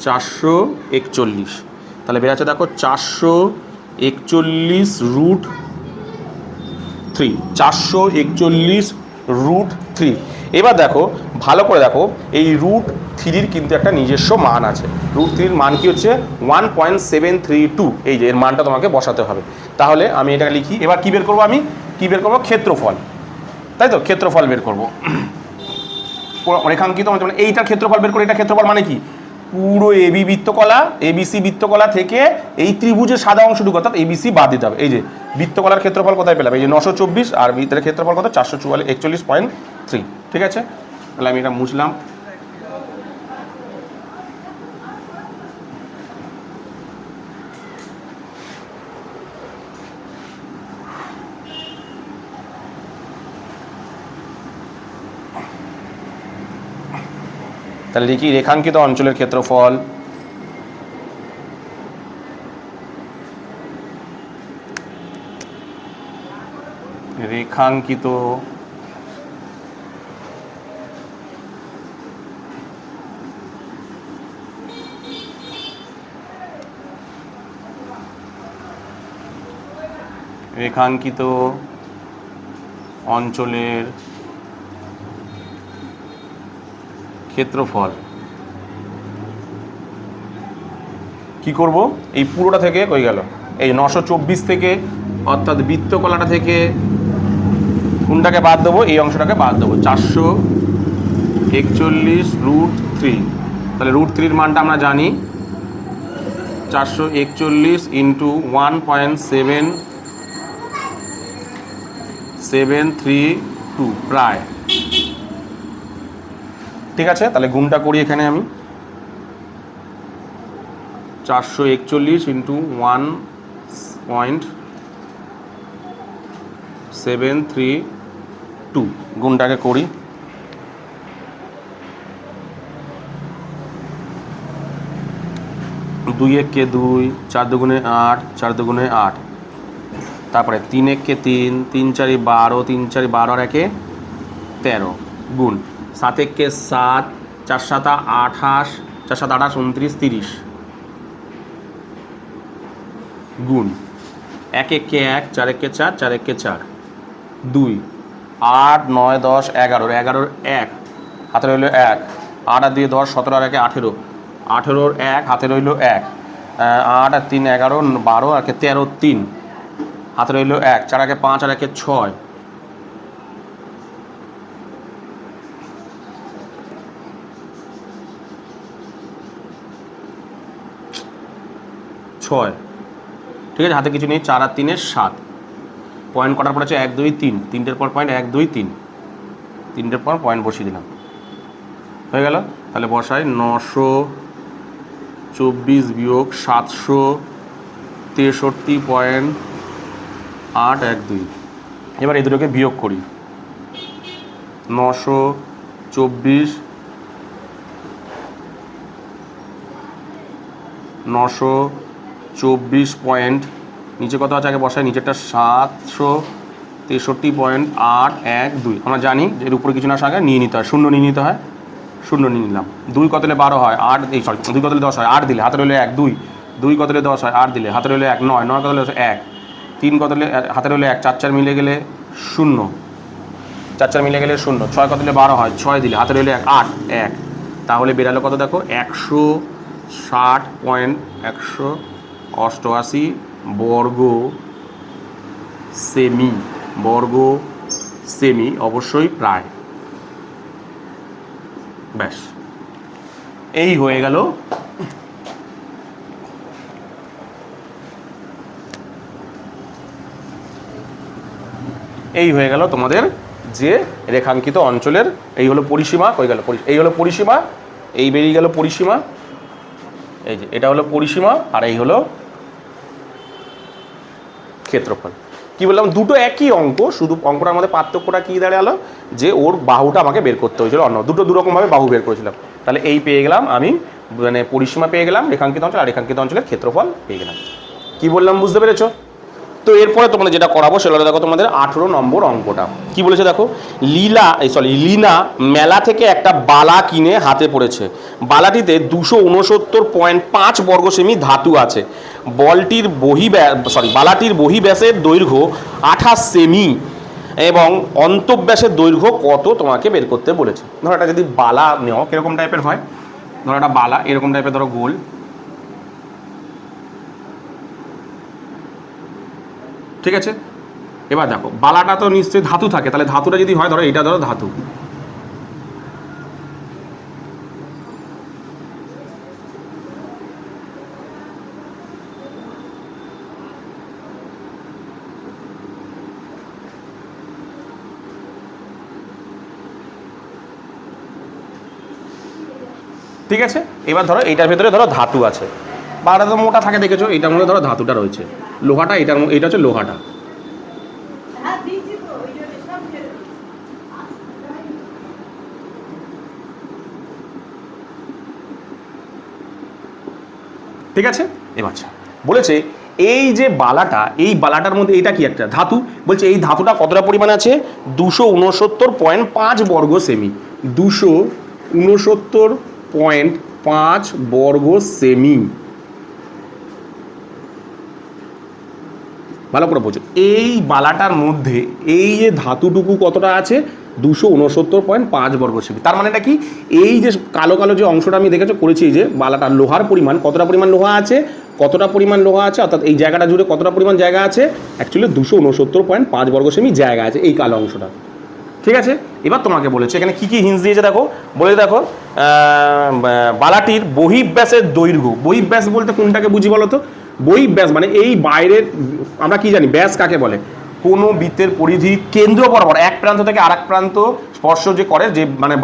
441। তাহলে বেরাচ্ছে দেখো 441 রুট 3, 441 রুট 3। এবার দেখো ভালো করে দেখো, এই রুট 3-র কিন্তু একটা নিজস্ব মান আছে। রুট 3-র মান কি হচ্ছে? 1.732। এই যে এর মানটা তোমাকে বসাতে হবে। তাহলে আমি এটা লিখি। এবার কি বের করবো? আমি কি বের করবো? ক্ষেত্রফল, তাই তো? ক্ষেত্রফল বের করবো। রেখাঙ্কিত অঞ্চল, এইটার ক্ষেত্রফল বের করে। এটা ক্ষেত্রফল মানে কি? পুরো এবি বৃত্তকলা, এবিসি বৃত্তকলা থেকে এই ত্রিভুজের সাদা অংশটুকু অর্থাৎ এবিসি বাদ দিতে হবে। এই যে বৃত্তকলার ক্ষেত্রফল কোথায় পেলাম? এই যে 924, আর বৃত্তের ক্ষেত্রফল কত? 441.3। ঠিক আছে, তাহলে আমি এটা মুছলাম। তাহলে লিখি রেখাঙ্কিত অঞ্চলের ক্ষেত্রফল রেখাঙ্কিত রেখাঙ্কিত অঞ্চলের ক্ষেত্রফল কি করব? এই পুরোটা থেকে কই গেল? এই 924 থেকে, অর্থাৎ বৃত্তকলাটা থেকে কোনটাকে বাদ দেবো? এই অংশটাকে বাদ দেবো, 441 রুট 3। তাহলে রুট 3-র মানটা আমরা জানি, 441 ইন্টু 1.732 প্রায়। ঠিক আছে, তাহলে গুণটা করি এখানে আমি। 441 ইন্টু 1.732 গুণটাকে করি। দুই একে 2, 4 দুগুণে 8, 4 দুগুণে 8, তারপরে 3 একে 3, 3 4 12, 3 4 12 আর 1 13 গুণ 7 একে 7, 4 7 28, 4 7 28 29 30 গুণ 1 একে 1, 4 একে 4, 4 একে 4, 2 8 9 10 11, 11 1 হাতে রইল 1, 8 আর 2 10, 17 আর 1 18, 18 1 হাতে রইল 1, 8 আর 3 11, 12 আর 13 3 হাতে রইল 1, 4 আর 5 আর 1 6, 6। ঠিক আছে, হাতে কিছু নেই, 4 আর 3 7। পয়েন্ট কটার পর আছে? 1 2 3, 3টের পর পয়েন্ট 1 2 3, 3টের পর পয়েন্ট বসিয়ে দিলাম, হয়ে গেল। তাহলে বসাই 924 বিয়োগ 763.812। এবার এই দুটোকে বিয়োগ করি। 924 পয়েন্ট, নিচে কত আছে আগে বসাই, নিচেরটা 763.812। আমরা জানি যে এর উপরে কিছু না আগে নিয়ে নিতে হয়, শূন্য নিয়ে নিতে হয়, শূন্য নিয়ে নিলাম। 2 কত দিলে 12 হয়? 8, সরি 2 কত দিলে 10 হয়? 8 দিলে হাতে রইল 1, 2 2 কত দিলে 10 হয়? 8 দিলে হাতে রইল 1, 9 9 কত দিলে 1, 3 কত দিলে হাতে রইল 1, 4 4 মিলে গেলে 0, 4 4 মিলে গেলে 0, 6 কত দিলে 12 হয়? 6 দিলে হাতে রইল 1, 8 1। তাহলে বেরালো কত দেখো? 160.188 বর্গ সেমি, বর্গ সেমি, অবশ্যই প্রায়। ব্যাস, এই হয়ে গেল তোমাদের যে রেখাঙ্কিত অঞ্চলের এই হলো পরিসীমা। কই গেল? এই হলো পরিসীমা, এই বেরিয়ে গেল পরিসীমা, এই যে এটা হলো পরিসীমা, আর এই হলো ক্ষেত্রফল। কি বললাম? দুটো একই অঙ্ক, শুধু অঙ্কটার মধ্যে পার্থক্যটা কী দাঁড়ালো, যে ওর বাহুটা আমাকে বের করতে হয়েছিল অন্য, দুটো দুরকমভাবে বাহু বের করেছিলাম। তাহলে এই পেয়ে গেলাম আমি মানে পরিসীমা পেয়ে গেলাম, রেখাঙ্কিত অঞ্চল আর রেখাঙ্কিত অঞ্চলের ক্ষেত্রফল পেয়ে গেলাম। কি বললাম বুঝতে পেরেছো? তো এরপরে তোমাদের যেটা করাবো সেটা দেখো তোমাদের 18 নম্বর অঙ্কটা কি বলেছে দেখো। লিনা মেলা থেকে একটা বালা কিনে হাতে পড়েছে। বালাটিতে 269.5 বর্গ সেমি ধাতু আছে। বালাটির বহিঃব্যাসের দৈর্ঘ্য 28 সেমি এবং অন্তঃব্যাসের দৈর্ঘ্য কত তোমাকে বের করতে বলেছে। ধরো এটা যদি বালা নেও কিরকম টাইপের হয়, ধরো একটা বালা এরকম টাইপের, ধরো গোল, ঠিক আছে। এবার দেখো বালাটা তো নিশ্চয়ই ধাতু থাকে, তাহলে ধাতুটা যদি হয় ধরো এটা ধরো ধাতু, ঠিক আছে। এবার ধরো এইটার ভেতরে ধরো ধাতু আছে, বালাটা তো মোটা থাকে দেখেছো, এইটার মধ্যে ধরো ধাতুটা রয়েছে, লোহাটা এটা হচ্ছে লোহাটা। ঠিক আছে। এবার বলেছে এই যে বালাটা, এই বালাটার মধ্যে এটা কি একটা ধাতু, বলছে এই ধাতুটা কতটা পরিমাণ আছে, 269.5 বর্গ সেমি, 269.5 বর্গ সেমি। ভালো করে বোঝো, এই বালাটার মধ্যে এই যে ধাতুটুকু কতটা আছে, 269.5 বর্গ সেমি। তার মানে এটা কি, এই যে কালো কালো যে অংশটা আমি দেখেছো করেছি, এই যে বালাটার লোহার পরিমাণ কতটা পরিমাণ লোহা আছে, অর্থাৎ এই জায়গাটা জুড়ে কতটা পরিমাণ জায়গা আছে, অ্যাকচুয়ালি 269.5 বর্গ সেমি জায়গা আছে এই কালো অংশটা। ঠিক আছে। এবার তোমাকে বলেছে এখানে কি কি হিন্স দিয়েছে দেখো, বলে দেখো বালাটির বহিঃব্যাসের দৈর্ঘ্য, বহিঃব্যাস বলতে কোনটাকে বুঝি বলো তো, বহিঃব্যাস মানে এই বাইরের, আমরা কি জানি ব্যাস কাকে বলে, কোনো বৃত্তের পরিধি কেন্দ্র বরাবর এক প্রান্ত থেকে আরেক প্রান্ত স্পর্শ যে করে, যে মানে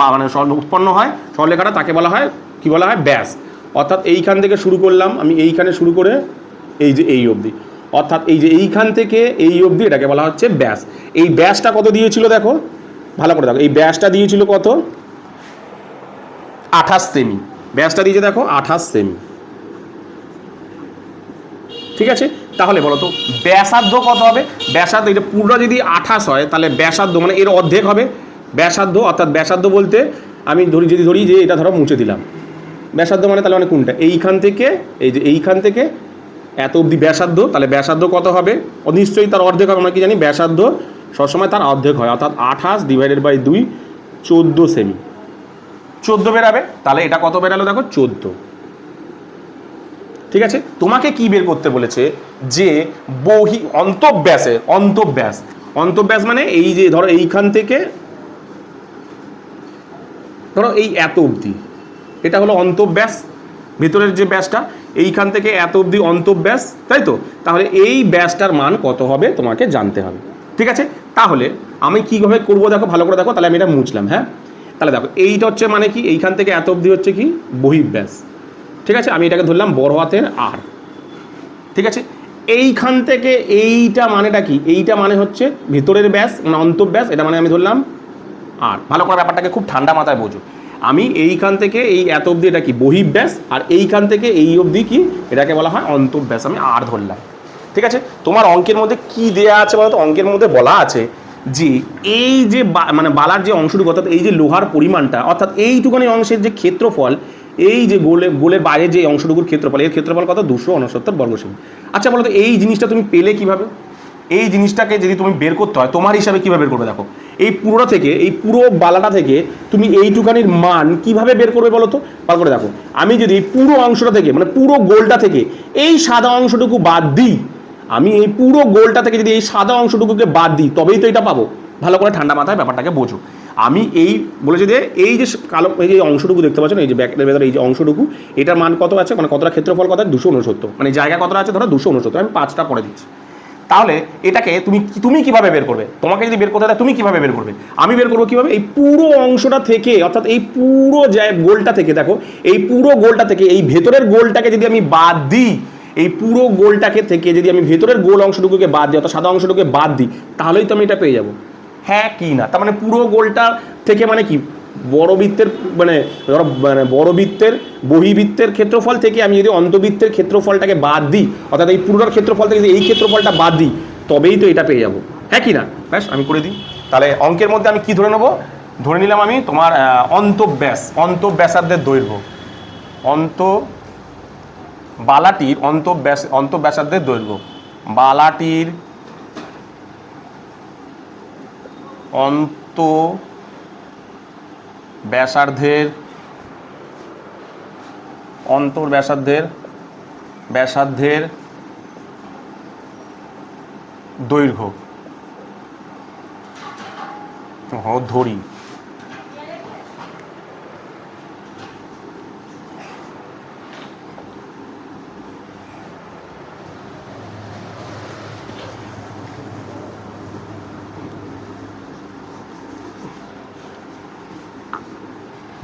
উৎপন্ন হয় সরলরেখাটা, তাকে বলা হয় কি বলা হয়, ব্যাস। অর্থাৎ এইখান থেকে শুরু করলাম আমি, এইখানে শুরু করে এই যে এই অবধি, অর্থাৎ এই যে এইখান থেকে এই অবধি এটাকে বলা হচ্ছে ব্যাস। এই ব্যাসটা কত দিয়েছিল দেখো, ভালো করে দেখো, এই ব্যাসটা দিয়েছিল কত, 28 সেমি, ব্যাসটা দিয়েছে দেখো 28 সেমি। ঠিক আছে। তাহলে বলো তো ব্যাসার্ধ কত হবে, ব্যাসার্ধ এটা পুরোটা যদি 28 হয় তাহলে ব্যাসার্ধ মানে এর অর্ধেক হবে ব্যাসার্ধ। অর্থাৎ ব্যাসার্ধ বলতে আমি ধরি যে এটা ধরো মুছে দিলাম, ব্যাসার্ধ মানে তাহলে মানে কোনটা, এইখান থেকে এই যে এইখান থেকে এত অবধি ব্যাসার্ধ, তাহলে ব্যাসার্ধ কত হবে, নিশ্চয়ই তার অর্ধেক হবে। আমরা কি জানি ব্যাসার্ধ সবসময় তার অর্ধেক হয়, অর্থাৎ 28 / 2 14 সেমি, 14 বেরাবে। তাহলে এটা কত বেরালো দেখো 14। ঠিক আছে। তোমাকে কি বের করতে বলেছে, যে অন্তঃব্যাস মানে এই যে ধরো এইখান থেকে ধরো এই এত অবধি, এটা হলো অন্তঃব্যাস, ভেতরের যে ব্যাসটা এইখান থেকে এত অবধি অন্তঃব্যাস, তাই তো। তাহলে এই ব্যাসটার মান কত হবে তোমাকে জানতে হবে। ঠিক আছে। তাহলে আমি কীভাবে করবো দেখো, ভালো করে দেখো, তাহলে আমি এটা মুছলাম। হ্যাঁ, তাহলে দেখো এইটা হচ্ছে মানে কি, এইখান থেকে এত অবধি হচ্ছে কি বহিঃব্যাস। ঠিক আছে। আমি এটাকে ধরলাম বড় হাতের আর। ঠিক আছে। এইখান থেকে এইটা মানেটা কি, এইটা মানে হচ্ছে ভিতরের ব্যাস মানে অন্তঃব্যাস, এটা মানে আমি ধরলাম আর। ভালো করে ব্যাপারটাকে খুব ঠান্ডা মাথায় বোঝো, আমি এইখান থেকে এই এত অবধি এটা কি বহিঃব্যাস, আর এইখান থেকে এই অবধি কি এটাকে বলা হয় অন্তঃব্যাস, আমি আর ধরলাম। ঠিক আছে। তোমার অঙ্কের মধ্যে কি দেয়া আছে বলতো, অঙ্কের মধ্যে বলা আছে যে এই যে মানে বালার যে অংশটুকু, অর্থাৎ এই যে লোহার পরিমাণটা, অর্থাৎ এইটুখানি অংশের যে ক্ষেত্রফল, এই যে গোলের বাইরে যে অংশটুকুর ক্ষেত্রফল, এর ক্ষেত্রফল কত, 269 বর্গ সেমি। আচ্ছা বলো তো এই জিনিসটা তুমি পেলে কিভাবে, এই জিনিসটাকে যদি তুমি বের করতে হয় তোমার হিসাবে কীভাবে বের করবে দেখো, এই পুরোটা থেকে, এই পুরো বালাটা থেকে তুমি এইটুখানির মান কিভাবে বের করবে বলো তো, ভালো করে দেখো। আমি যদি পুরো অংশটা থেকে মানে পুরো গোলটা থেকে এই সাদা অংশটুকু বাদ দিই, আমি এই পুরো গোলটা থেকে যদি এই সাদা অংশটুকুকে বাদ দিই তবেই তো এটা পাবো। ভালো করে ঠান্ডা মাথায় ব্যাপারটাকে বোঝো। আমি এই বলেছি যে এই যে কালো এই যে অংশটুকু দেখতে পাচ্ছ না, এই যে ব্যাকের ভেতরে এই যে অংশটুকু, এটার মান কত আছে মানে কতটা ক্ষেত্রফল কত, 269, মানে জায়গা কতটা আছে ধরো 269, আমি 5টা পরে দিচ্ছি। তাহলে এটাকে তুমি কিভাবে বের করবে, তোমাকে যদি বের করতে হয় তুমি কিভাবে বের করবে, আমি বের করবো কিভাবে, এই পুরো অংশটা থেকে, অর্থাৎ এই পুরো গোলটা থেকে, দেখো এই পুরো গোলটা থেকে এই ভেতরের গোলটাকে যদি আমি বাদ দিই, এই পুরো গোলটাকে থেকে যদি আমি ভেতরের গোল অংশটুকুকে বাদ দিই, অর্থাৎ সাদা অংশটুকুকে বাদ দিই, তাহলেই তো আমি এটা পেয়ে যাবো। হ্যাঁ কি না, তার মানে পুরো গোলটা থেকে মানে কি, বড় বৃত্তের মানে ধরো বড় বৃত্তের বহিবৃত্তের ক্ষেত্রফল থেকে আমি যদি অন্তবৃত্তের ক্ষেত্রফলটাকে বাদ দিই, অর্থাৎ এই পুরোটার ক্ষেত্রফল থেকে যদি এই ক্ষেত্রফলটা বাদ দিই, তবেই তো এটা পেয়ে যাবো, হ্যাঁ কি না? ব্যাস আমি করে দিই। তাহলে অঙ্কের মধ্যে আমি কি ধরে নেবো? ধরে নিলাম আমি তোমার অন্তঃব্যাসার্ধের দৈর্ঘ্য, বালাটির অন্তঃব্যাসার্ধের দৈর্ঘ্য, বালাটির ব্যাসার্ধের দৈর্ঘ্য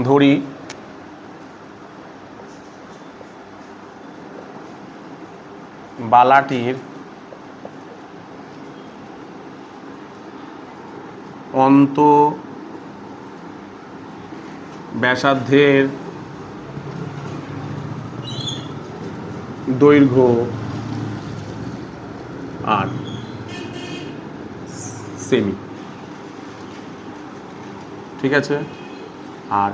ধরি। বালাটির ব্যাসার্ধের দৈর্ঘ্য আর সেমি, ঠিক আছে। আর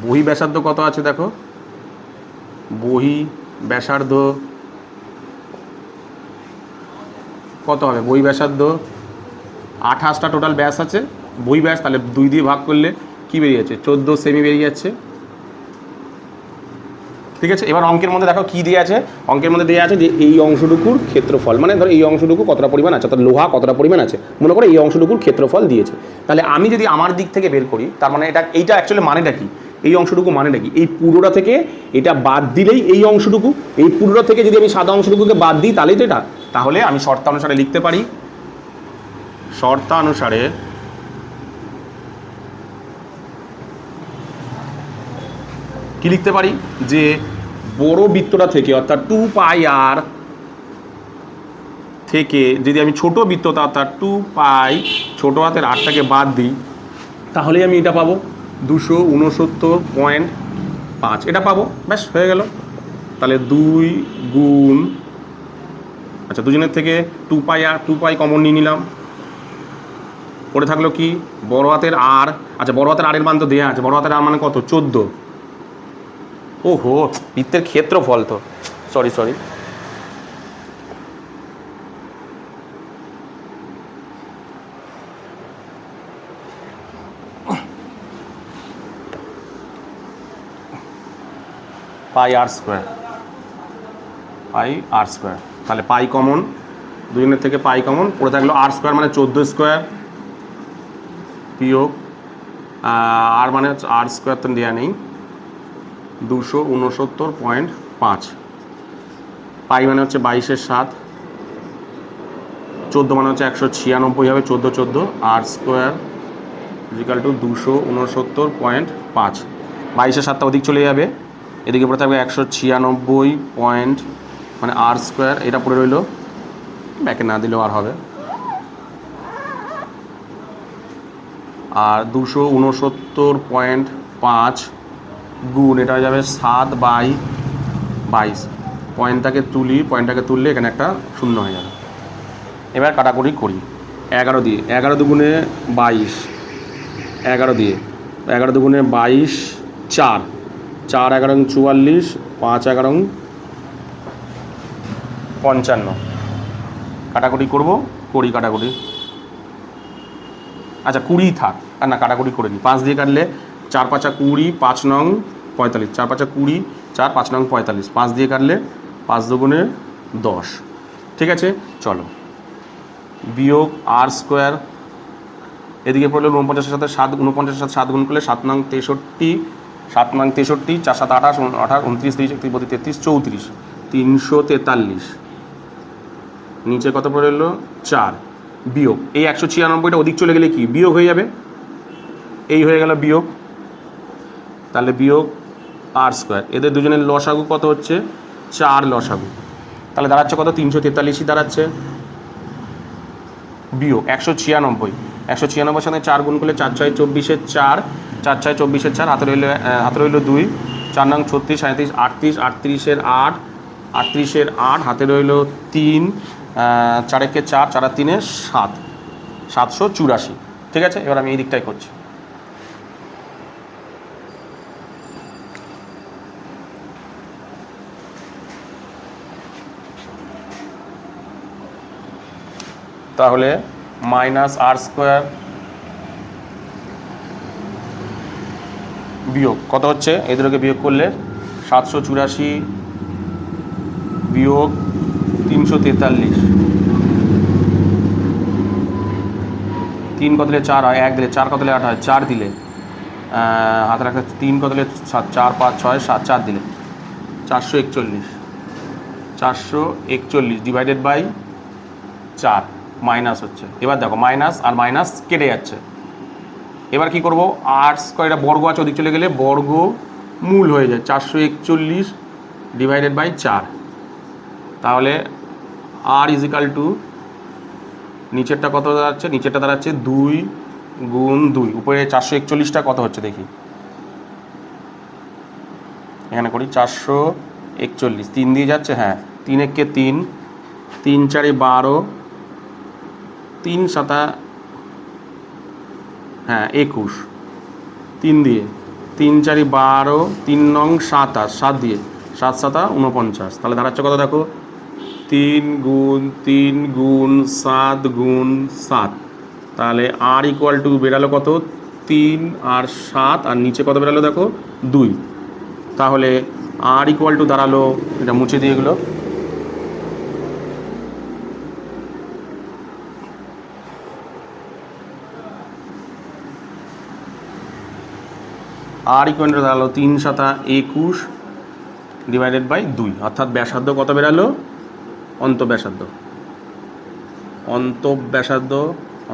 বহি ব্যাসার্ধ কত আছে দেখো, বহি ব্যাসার্ধ কত হবে? বহি ব্যাসার্ধ 28টা টোটাল ব্যাস আছে বহি ব্যাস, তাহলে 2 দিয়ে ভাগ করলে কি বেরিয়ে যাচ্ছে? 14 সেমি বেরিয়ে যাচ্ছে, ঠিক আছে। এবার অঙ্কের মধ্যে দেখো কি দিয়ে আছে, অঙ্কের মধ্যে দেওয়া আছে যে এই অংশটুকুর ক্ষেত্রফল, মানে ধরো এই অংশটুকু কতটা পরিমাণ আছে, অর্থাৎ লোহা কতটা পরিমাণ আছে, মনে করো এই অংশটুকুর ক্ষেত্রফল দিয়েছে। তাহলে আমি যদি আমার দিক থেকে বের করি, তার মানে এইটা অ্যাকচুয়ালি মানেটা কি, এই অংশটুকু মানেটা কি? এই পুরোটা থেকে এটা বাদ দিলেই এই অংশটুকু, এই পুরোটা থেকে যদি আমি সাদা অংশটুকুকে বাদ দিই তাহলেই তো এটা। তাহলে আমি শর্তানুসারে লিখতে পারি, শর্তানুসারে কি লিখতে পারি, যে বড় বৃত্তটা থেকে অর্থাৎ 2πr থেকে যদি আমি ছোট বৃত্তটা অর্থাৎ 2π ছোট হাতের আরটাকে বাদ দিই, তাহলে আমি এটা পাবো 269.5, এটা পাবো, ব্যাস হয়ে গেল। তাহলে 2 গুণ, আচ্ছা দুজনের থেকে 2π কমন নিয়ে নিলাম, পড়ে থাকলো কি বড় হাতের আর, আচ্ছা বড় হাতের আরের মান তো দেওয়া আছে, বড় হাতের আর মানে কত? 14। ওহো, বৃত্তের ক্ষেত্রফল তো, সরি পাই আর স্কোয়ার, তাহলে পাই কমন, দুজনের থেকে পাই কমন, পড়ে থাকলো আর স্কোয়ার মানে 14 স্কোয়ার বিয়োগ আর মানে আর স্কোয়ার তো দেওয়া নেই, 269.5, পাই মানে হচ্ছে 22/7, 14 মানে হচ্ছে 196 হবে, 14 আর স্কোয়ার ইজিক্যাল টু 269.5, 22/7টা ওদিক চলে যাবে, এদিকে পড়ে থাকবে 196 মানে আর স্কোয়ার, এটা পড়ে রইল, ব্যাকে না দিলেও আর হবে, আর 269.5 গুণ এটা হয়ে যাবে 7/22, পয়েন্টটাকে তুললে এখানে একটা শূন্য হয়ে যাবে। এবার কাটাকুটি করি, 11 দিয়ে, 11 দুগুণে 22, 11 দিয়ে, 11 দুগুণে 22, 4 11 44, 5 11 55, কাটাকুটি করি কাটাকুটি, আচ্ছা 20 থাক, আর না কাটাকুটি করে নিই, 5 দিয়ে কাটলে 4 5 20, 5 9 45, 4 5 20, 4 5 9 45, 5 দিয়ে কাটলে 5 দুগুণে 10, ঠিক আছে। চলো বিয়োগ আর স্কোয়ার, এদিকে পড়লো 49-এর সাথে 7 গুণ করলে 7 9 63, 7 9 63, 4 7 28, 29 30 31 32 33 343, নিচে কত পড়ে এলো 4, বিয়োগ এই 196টা ওদিক চলে গেলে কি বিয়োগ হয়ে যাবে, এই হয়ে গেল বিয়োগ, তাহলে বিয়োগ আর স্কোয়ার, এদের দুজনের লসাগু কত হচ্ছে 4 লসাগু, তাহলে দাঁড়াচ্ছে কত 343 দাঁড়াচ্ছে, বিয়োগ 196, 196 সাথে 4 গুণ করলে 4 6 24 4, 4 6 24 4, হাতে রইল 2, 4 নং 36 37 38, 38 8, 38 8, হাতে রইল 3, 4 একে 4, 4 আর 3 7, 784। ঠিক আছে, এবার আমি এই দিকটাই করছি। তাহলে মাইনাস আর স্কোয়ার বিয়োগ কত হচ্ছে, এই দুটোকে বিয়োগ করলে 784 বিয়োগ 343, 3 কত দিলে 4 হয়, 1 দিলে 4 কত দিলে 8 হয়, 4 দিলে হাতে রাখতে 3 কত দিলে 7, 4 5 6 7, 4 দিলে 441, 441 ডিভাইডেড বাই 4 মাইনাস হচ্ছে। এবার দেখো মাইনাস আর মাইনাস কেটে যাচ্ছে। এবার কি করব, আর স্কোয়ার, এটা বর্গ আছে ওদিক চলে গেলে বর্গ মূল হয়ে যায়, 441 ডিভাইডেড বাই 4। তাহলে আর ইজিক্যাল টু নিচেরটা কত দাঁড়াচ্ছে, নিচেরটা দাঁড়াচ্ছে 2 গুণ 2, উপরে 441টা কত হচ্ছে দেখি, এখানে করি 441, 3 দিয়ে যাচ্ছে, হ্যাঁ 3 একে 3, 3 4 12, 3 7 হ্যাঁ 21, 3 দিয়ে 3 4 12, 3 নং 27, 7 দিয়ে 7 7 49, তাহলে দাঁড়াচ্ছে কত দেখো, 3 গুণ 3 গুণ 7 গুণ 7, তাহলে আর ইকুয়াল টু বেরালো কত, 3 আর 7, আর নিচে কত বেরালো দেখো 2, তাহলে আর ইকুয়াল টু দাঁড়ালো, এটা মুছে দিয়ে এগুলো, আর ইকুয়াল টু দাঁড়ালো 3 7 21 ডিভাইডেড বাই 2, অর্থাৎ ব্যাসার্ধ কত বেরালো, অন্তঃব্যাসার্ধ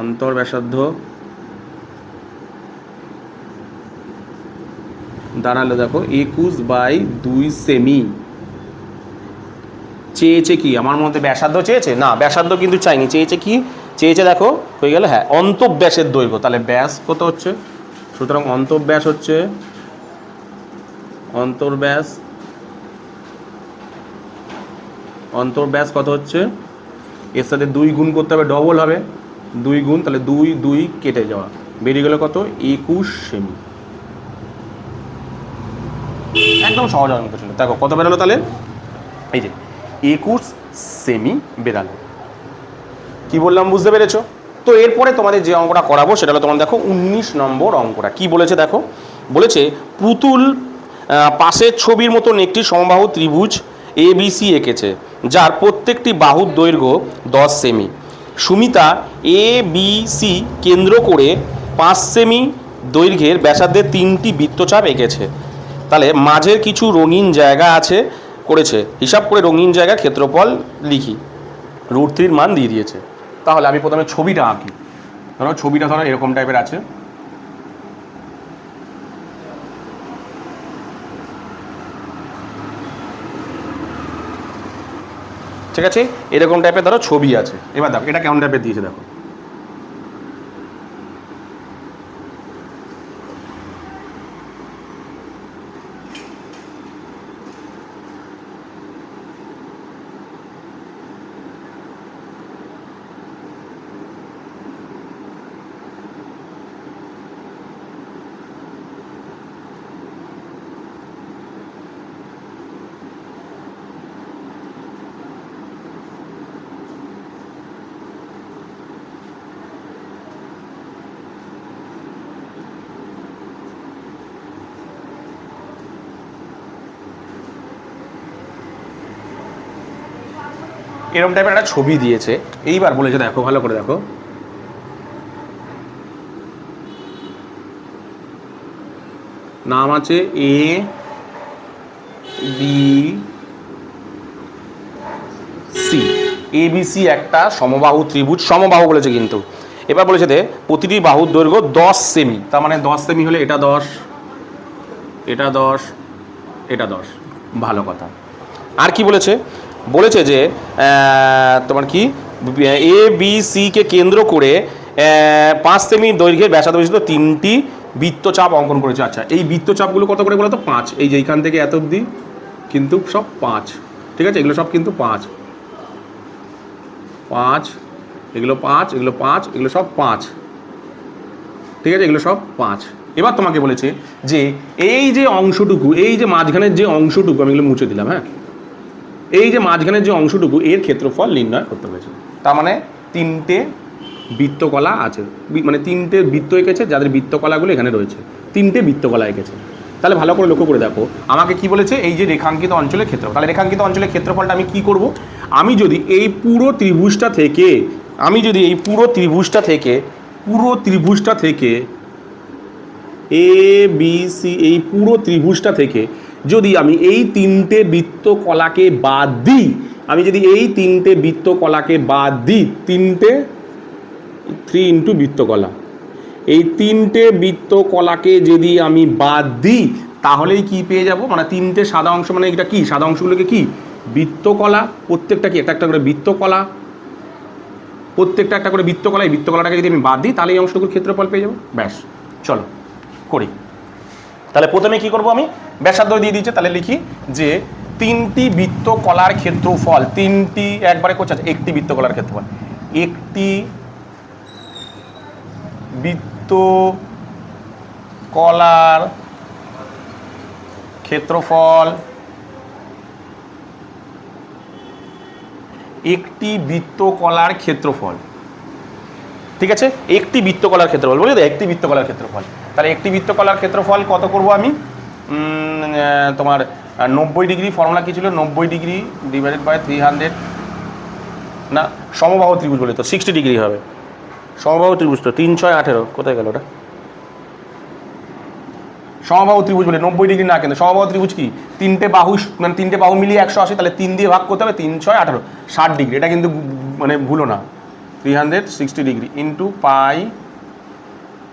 অন্তর্ব্যাসার্ধ দাঁড়ালো দেখো 21/2 সেমি। চেয়েছে কি, আমার মধ্যে ব্যাসার্ধ চেয়েছে না, ব্যাসার্ধ কিন্তু চাইনি, চেয়েছে কি, চেয়েছে দেখো হয়ে গেল হ্যাঁ অন্তঃব্যাসের দৈর্ঘ্য, তাহলে ব্যাস কত হচ্ছে, সুতরাং অন্তঃব্যাস হচ্ছে, অন্তর্ব্যাস কত হচ্ছে, এর সাথে 2 গুণ করতে হবে, ডবল হবে 2 গুণ, তাহলে 2 2 কেটে যাওয়া, বেরিয়ে গেল কত 21 সেমি। একদম সহজ অঙ্ক ছিল, দেখো কত বেরালো, তাহলে এই যে 21 সেমি বেরালো। কি বললাম বুঝতে পেরেছো? তো এরপরে তোমাদের যে অঙ্কটা করাবো সেটা হলো তোমার দেখো 19 নম্বর অঙ্কটা। কি বলেছে দেখো, বলেছে পুতুল পাশের ছবির মতন একটি সমবাহু ত্রিভুজ ABC এঁকেছে, যার প্রত্যেকটি বাহুর দৈর্ঘ্য 10 সেমি। সুমিতা ABC কেন্দ্র করে 5 সেমি দৈর্ঘ্যের ব্যাসার্ধের 3টি বৃত্তচাপ এঁকেছে। তাহলে মাঝের কিছু রঙিন জায়গা আছে করেছে, হিসাব করে রঙিন জায়গার ক্ষেত্রফল লিখি, √3 মান দিয়ে দিয়েছে। তাহলে আমি প্রথমে ছবিটা আঁকি, ধরো ছবিটা ধরো এরকম টাইপের আছে, ঠিক আছে, এরকম টাইপের ধরো ছবি আছে। এবার দেখো এটা কেমন টাইপের দিয়েছে দেখো, এরকম টাইপের একটা ছবি দিয়েছে। এইবার বলেছে দেখো ভালো করে দেখো, নাম আছে ABC একটা সমবাহু ত্রিভুজ, সমবাহু বলেছে কিন্তু। এবার বলেছে যে প্রতিটি বাহুর দৈর্ঘ্য 10 সেমি, তার মানে 10 সেমি হলে এটা 10, এটা 10, এটা 10, ভালো কথা। আর কি বলেছে, বলেছে যে তোমার কি ABC কে কেন্দ্র করে 5 সেমি দৈর্ঘ্যের ব্যাসার্ধ বিশিষ্ট 3টি বৃত্তচাপ অঙ্কন করেছে। আচ্ছা, এই বৃত্তচাপগুলো কত করে বলো তো? 5। এই যে এইখান থেকে এত অবধি কিন্তু সব 5, ঠিক আছে? এগুলো সব কিন্তু 5, এগুলো 5, এগুলো 5, এগুলো সব 5, ঠিক আছে? এগুলো সব 5। এবার তোমাকে বলেছে যে এই যে অংশটুকু, এই যে মাঝখানের যে অংশটুকু, আমি এগুলো মুছে দিলাম, হ্যাঁ, এই যে মাঝখানের যে অংশটুকু এর ক্ষেত্রফল নির্ণয় করতে বলেছে। তার মানে 3টে বৃত্তকলা আছে, মানে 3টে বৃত্ত এঁকেছে, যাদের বৃত্তকলাগুলো এখানে রয়েছে, 3টে বৃত্তকলা এঁকেছে। তাহলে ভালো করে লক্ষ্য করে দেখো, আমাকে কি বলেছে? এই যে রেখাঙ্কিত অঞ্চলের ক্ষেত্রফল। তাহলে রেখাঙ্কিত অঞ্চলের ক্ষেত্রফলটা আমি কি করব? আমি যদি এই পুরো ত্রিভুজটা থেকে, পুরো ত্রিভুজটা থেকে এ বি সি, এই পুরো ত্রিভুজটা থেকে যদি আমি এই 3টে বৃত্তকলাকে বাদ দিই, এই 3টে বৃত্তকলাকে বাদ দিই, 3 ইন্টু বৃত্তকলা, এই 3টে বৃত্তকলাকে যদি আমি বাদ দিই, তাহলেই কি পেয়ে যাব? মানে 3টে সাদা অংশ, মানে এটা কি? সাদা অংশগুলোকে কি? বৃত্তকলা। প্রত্যেকটা কি? একটা করে বৃত্তকলা, প্রত্যেকটা একটা করে বৃত্তকলা। এই বৃত্তকলাটাকে যদি আমি বাদ দিই, তাহলে এই অংশটুকুর ক্ষেত্রফল পেয়ে যাবো। ব্যাস, চলো করি। তাহলে প্রথমে কি করব? আমি ব্যাসার্ধ দিয়ে দিয়েছে, তাহলে লিখি যে 3টি বৃত্তকলার ক্ষেত্রফল, 3টি একবারে করছে, আচ্ছা, একটি বৃত্তকলার ক্ষেত্রফল, একটি বৃত্তকলার ক্ষেত্রফল, একটি বৃত্তকলার ক্ষেত্রফল, ঠিক আছে? একটি বৃত্তকলার ক্ষেত্রফল, বলি তো, একটি বৃত্তকলার ক্ষেত্রফল। তাহলে একটি বৃত্তকলার ক্ষেত্রফল কত করব আমি? তোমার 90 ডিগ্রি, ফর্মুলা কী ছিল? 90 ডিগ্রি ডিভাইডেড বাই 300, না সমবাহু ত্রিভুজ বলে তো 60 ডিগ্রি হবে। সমবাহু ত্রিভুজ তো 3, 6, 18, কোথায় গেল ওটা? সমবাহু ত্রিভুজ বলে 90 ডিগ্রি না, কিন্তু সমবাহু ত্রিভুজ কি? 3টে বাহু, মানে 3টে বাহু মিলিয়ে 180, তাহলে 3 দিয়ে ভাগ করতে হবে, 3, 6, 18, 60 ডিগ্রি। এটা কিন্তু মানে ভুলো না, 360 degree into pi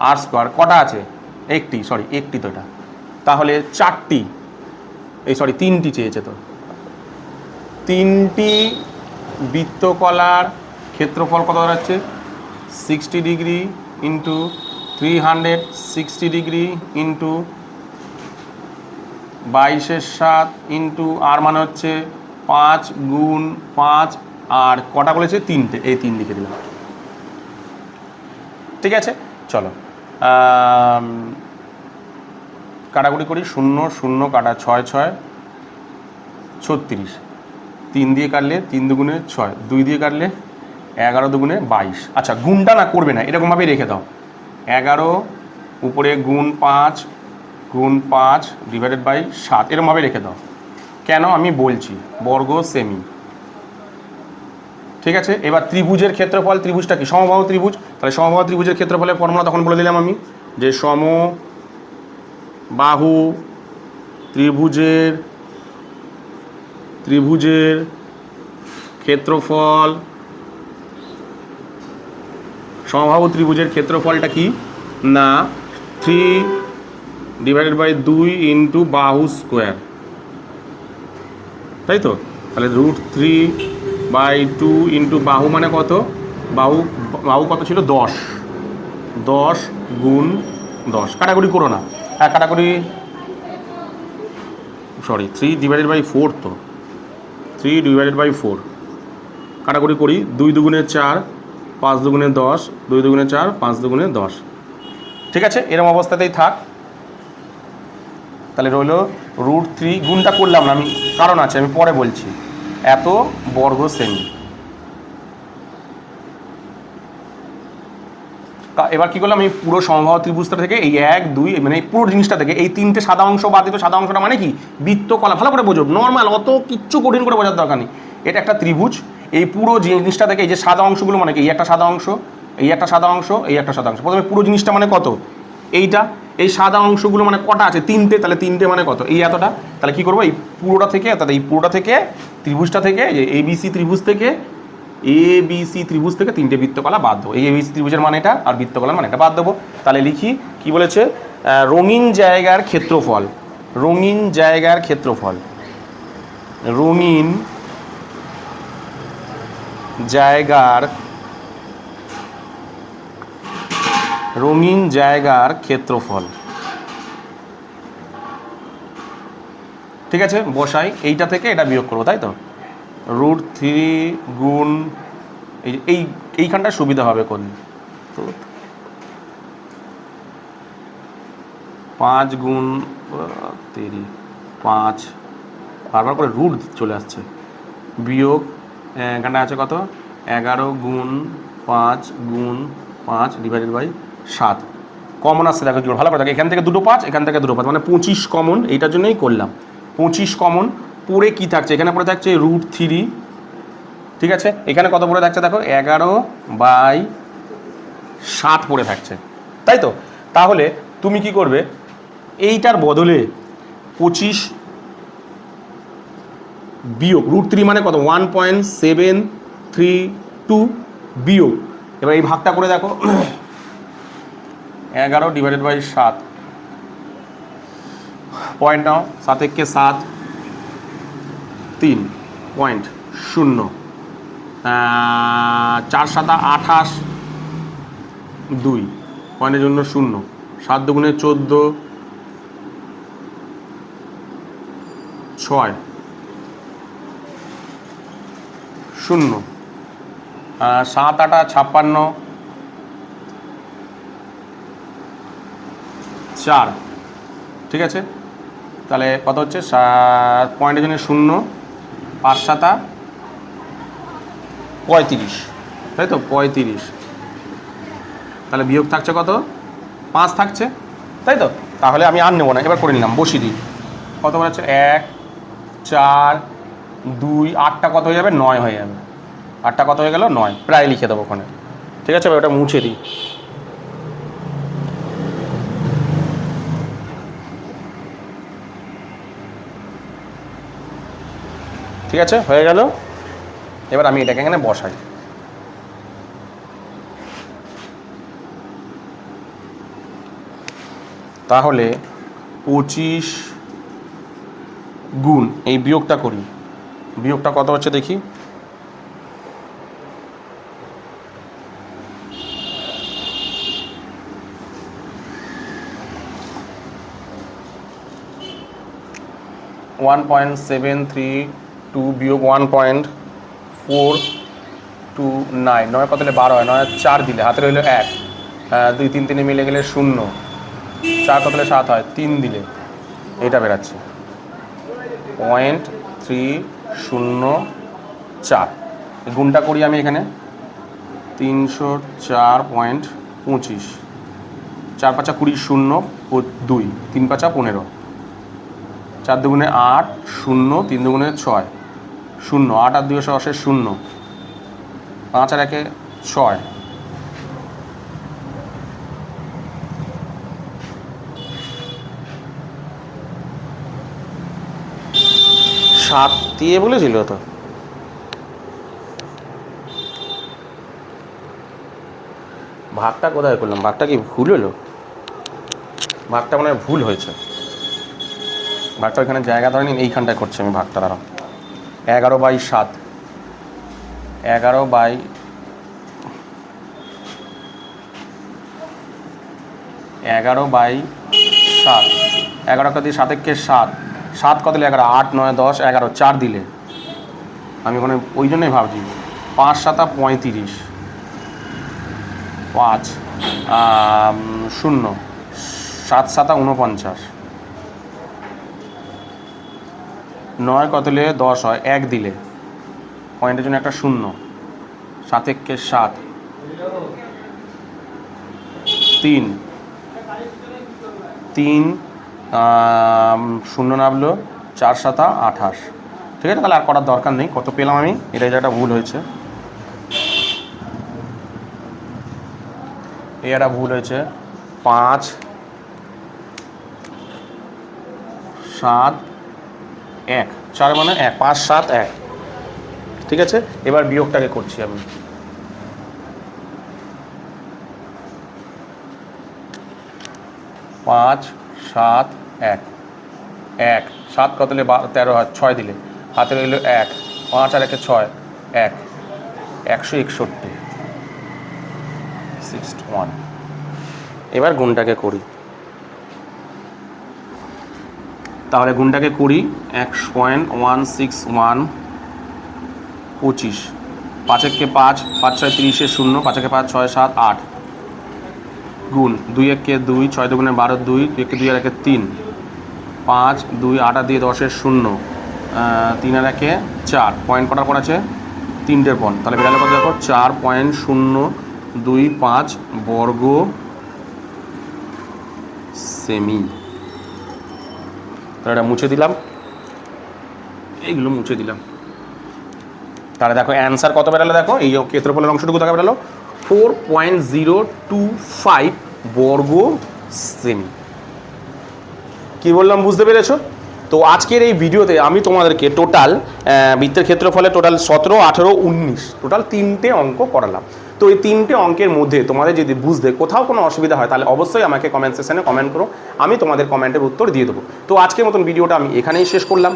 r square. কটা আছে? একটি, সরি একটি তো এটা, তাহলে 4টি, এই সরি 3টি চেয়েছে, তো 3টি বৃত্তকলার ক্ষেত্রফল কত দাঁড়াচ্ছে? 60 degree into 360 degree into 22/7 into r মানে হচ্ছে 5 গুণ 5, আর কটা বলেছে? 3টে, এই 3 লিখে দিলাম, ঠিক আছে? চলো কাটাকুটি করি। 0, 0 কাটা, 6, 6, 36, 3 দিয়ে কাটলে 3 দুগুণে 6, 2 দিয়ে কাটলে 11 দুগুণে 22। আচ্ছা, গুণটা না করবে না, এরকমভাবেই রেখে দাও, 11 উপরে গুণ 5 ডিভাইডেড বাই 7, এরকমভাবে রেখে দাও। কেন আমি বলছি, বর্গ সেমি, ঠিক আছে? এবার ত্রিভুজের ক্ষেত্রফল, ত্রিভুজটা কি? সমবাহু ত্রিভুজ। তাহলে সমবাহু ত্রিভুজের ক্ষেত্রফলের ফর্মুলা তখন বলে দিলাম আমি, যে সমবাহু ত্রিভুজের ক্ষেত্রফল, সমবাহু ত্রিভুজের ক্ষেত্রফলটা কি না 3 ডিভাইডেড বাই 2 ইন্টু বাহু স্কোয়ার, তাই তো? তাহলে √3/2 ইন্টু বাহু মানে কত? বাহু কত ছিল? 10, 10 গুণ 10, কাটাকুটি করো না, হ্যাঁ কাটাকুটি, সরি 3 ডিভাইডেড বাই 4, তো 3 ডিভাইডেড বাই 4, কাটাকুটি করি। 2 দুগুণে 4, 5 দুগুণে 10, 2 দুগুণে 4, 5 দুগুণে 10, ঠিক আছে? এরকম অবস্থাতেই থাক। তাহলে রইল √3, গুণটা করলাম না আমি, কারণ আছে, আমি পরে বলছি, এত বর্গ সেমি। এবার কি করলাম, এই পুরো সমবাহু ত্রিভুজটা থেকে এই 1, 2, মানে এই পুরো জিনিসটা থেকে এই 3টে সাদা অংশ বাদ দিত। সাদা অংশটা মানে কি? বৃত্তকলা। ভালো করে বোঝো, নর্মাল, অত কিচ্ছু কঠিন করে বোঝার দরকার নেই। এটা একটা ত্রিভুজ, এই পুরো জিনিসটা থেকে এই যে সাদা অংশগুলো মানে কি? এই একটা সাদা অংশ, এই একটা সাদা অংশ, এই একটা সাদা অংশ। প্রথমে পুরো জিনিসটা মানে কত? এইটা, এই সাদা অংশগুলো মানে কটা আছে? 3টে, তাহলে 3টে মানে কত? এই এতটা। তাহলে কি করবো, এই পুরোটা থেকে, অর্থাৎ এই পুরোটা থেকে, ত্রিভুজটা থেকে, ABC ত্রিভুজ থেকে, ABC ত্রিভুজ থেকে 3টে বৃত্তকলা বাদ দেবো। এই ABC ত্রিভুজের মানে এটা, আর বৃত্তকলার মানে এটা বাদ দেবো। তাহলে লিখি, কি বলেছে? রঙিন জায়গার ক্ষেত্রফল, রঙিন জায়গার ক্ষেত্রফল, রঙিন জায়গার রঙিন জায়গার ক্ষেত্রফল। ঠিক আছে, বসাই, এইটা থেকে এটা বিয়োগ করবো, তাই তো। √3 গুণ এইখানটা সুবিধা হবে করলে, 5 গুণ 5, বারবার করে রুট চলে আসছে, বিয়োগ এখানটা আছে কত, 11 গুণ 5 গুণ 5 ডিভাইডেড বাই 7। কমন আসছে দেখো কি ভালো করে দেখো, এখান থেকে দুটো 5, এখান থেকে দুটো 5, মানে 25 কমন, এইটার জন্যই করলাম 25 কমন। পরে কি থাকছে, এখানে পরে থাকছে √3, ঠিক আছে। এখানে কত পরে থাকছে দেখো, 11/7 পরে থাকছে, তাই তো। তাহলে তুমি কি করবে, এইটার বদলে 25 বিয়োগ √3 মানে কত, 1.732 বিয়োগ, এবার এই ভাগটা করে দেখো, 11 ডিভাইডেড বাই 7, পয়েন্ট নাও, 7 × 7 3.0, 4 × 7 = 28, 2 পয়েন্টের জন্য 0, 7 × 2 = 14, 6 0, 7 × 8 = 56, 4, ঠিক আছে। তাহলে কত হচ্ছে, পয়েন্টের জন্য 0, 5 × 7 = 35, তাই তো, 35। তাহলে বিয়োগ থাকছে কত, 5 থাকছে, তাই তো। তাহলে আমি আর নেবো না, এবার করে নিলাম, বসিয়ে দিই। কত বলেছে, 1, 4, 2, 8টা কত হয়ে যাবে, 9 হয়ে যাবে। 8টা কত হয়ে গেল, 9, প্রায় লিখে দেবো ওখানে, ঠিক আছে। ওটা মুছে দিই। ঠিক আছে, হয়ে গেল। এবার আমি এটাকে এখানে বসাই। তাহলে 25 গুণ এই বিয়োগটা করি, বিয়োগটা কত হচ্ছে দেখি, 1.732 বিয়োগ 1.429, 9 কত হলে 12 হয়, 9 4 দিলে হাতে রইল 1, 2 3 3 মিলে গেলে 0, 4 কত হলে 7 হয়, 3 দিলে এটা বেরাচ্ছে 0.304। এই গুণটা করি আমি এখানে, 304.25, 4 5 20, 0 2, 3 5 15, 4 2 8, 0 3 2 6, 0 8 আর 2 10 0, 5 আর 1 6, 7 দিয়ে বলেছিল তো। ভাগটা কোথায় করলাম, ভাগটা কি ভুল হলো, ভাগটা মনে হয় ভুল হয়েছে, ভাগটা ওইখানে জায়গা ধরেনি, এইখানটায় করছি আমি ভাগটা, দাঁড়াও। 11/7, 11/7, 11 দিয়ে 7 × 7, 7 কত দিলে 11, 8 9 10 11, 4 দিলে, আমি ওখানে ওই জন্যই ভাবছি, 5 7 35, 5 0, 7 7 49, 9 কত দিলে 10 হয়, 1 দিলে পয়েন্টের জন্য একটা 0, 7 × 7 3, 0 নামলো, 4 7 28, ঠিক আছে। তাহলে আর করার দরকার নেই, কত পেলাম আমি, এটা জায়গাটা ভুল হয়েছে, এই একটা ভুল হয়েছে, 5 7 1, 4 মানে 1, 5 7 1, ঠিক আছে। এবার বিয়োগটাকে করছি আমি, 5 7 1, 1 7 কত দিলে 13 হয়, 6 দিলে হাতে রইল 1, 5 আর 1 6, 1, 161, 61, এবার গুণটাকে করি, তাহলে গুণটাকে করি 1.161 25, 5 একে 5, 5 6 30 0, 5 একে 5 6 7 8 গুণ 2 একে 2, 6 দুগুণে 12 2, 2 একে 2 আর একে 3, 5 2 8 আর দিয়ে 10 0, 3 আর একে 4, পয়েন্ট কটার পর আছে 3টের পর, তাহলে বেরালে কত দেখো 4.025 বর্গ সেমি। তাহলে এটা মুছে দিলাম, এইগুলো মুছে দিলাম। তাহলে দেখো অ্যান্সার কত বেরালো, দেখো এই ক্ষেত্রফলের অংশটুকু দেখা বেরালো 4.025 বর্গ সেমি। কি বললাম বুঝতে পেরেছো? তো আজকের এই ভিডিওতে আমি তোমাদেরকে টোটাল বৃত্তের ক্ষেত্রফলে টোটাল 17, 18, 19 টোটাল 3টে অঙ্ক করালাম। তো এই 3টে অঙ্কের মধ্যে তোমাদের যদি বুঝতে কোথাও কোনো অসুবিধা হয় তাহলে অবশ্যই আমাকে কমেন্ট সেকশনে কমেন্ট করো, আমি তোমাদের কমেন্টের উত্তর দিয়ে দেবো। তো আজকের মতন ভিডিওটা আমি এখানেই শেষ করলাম।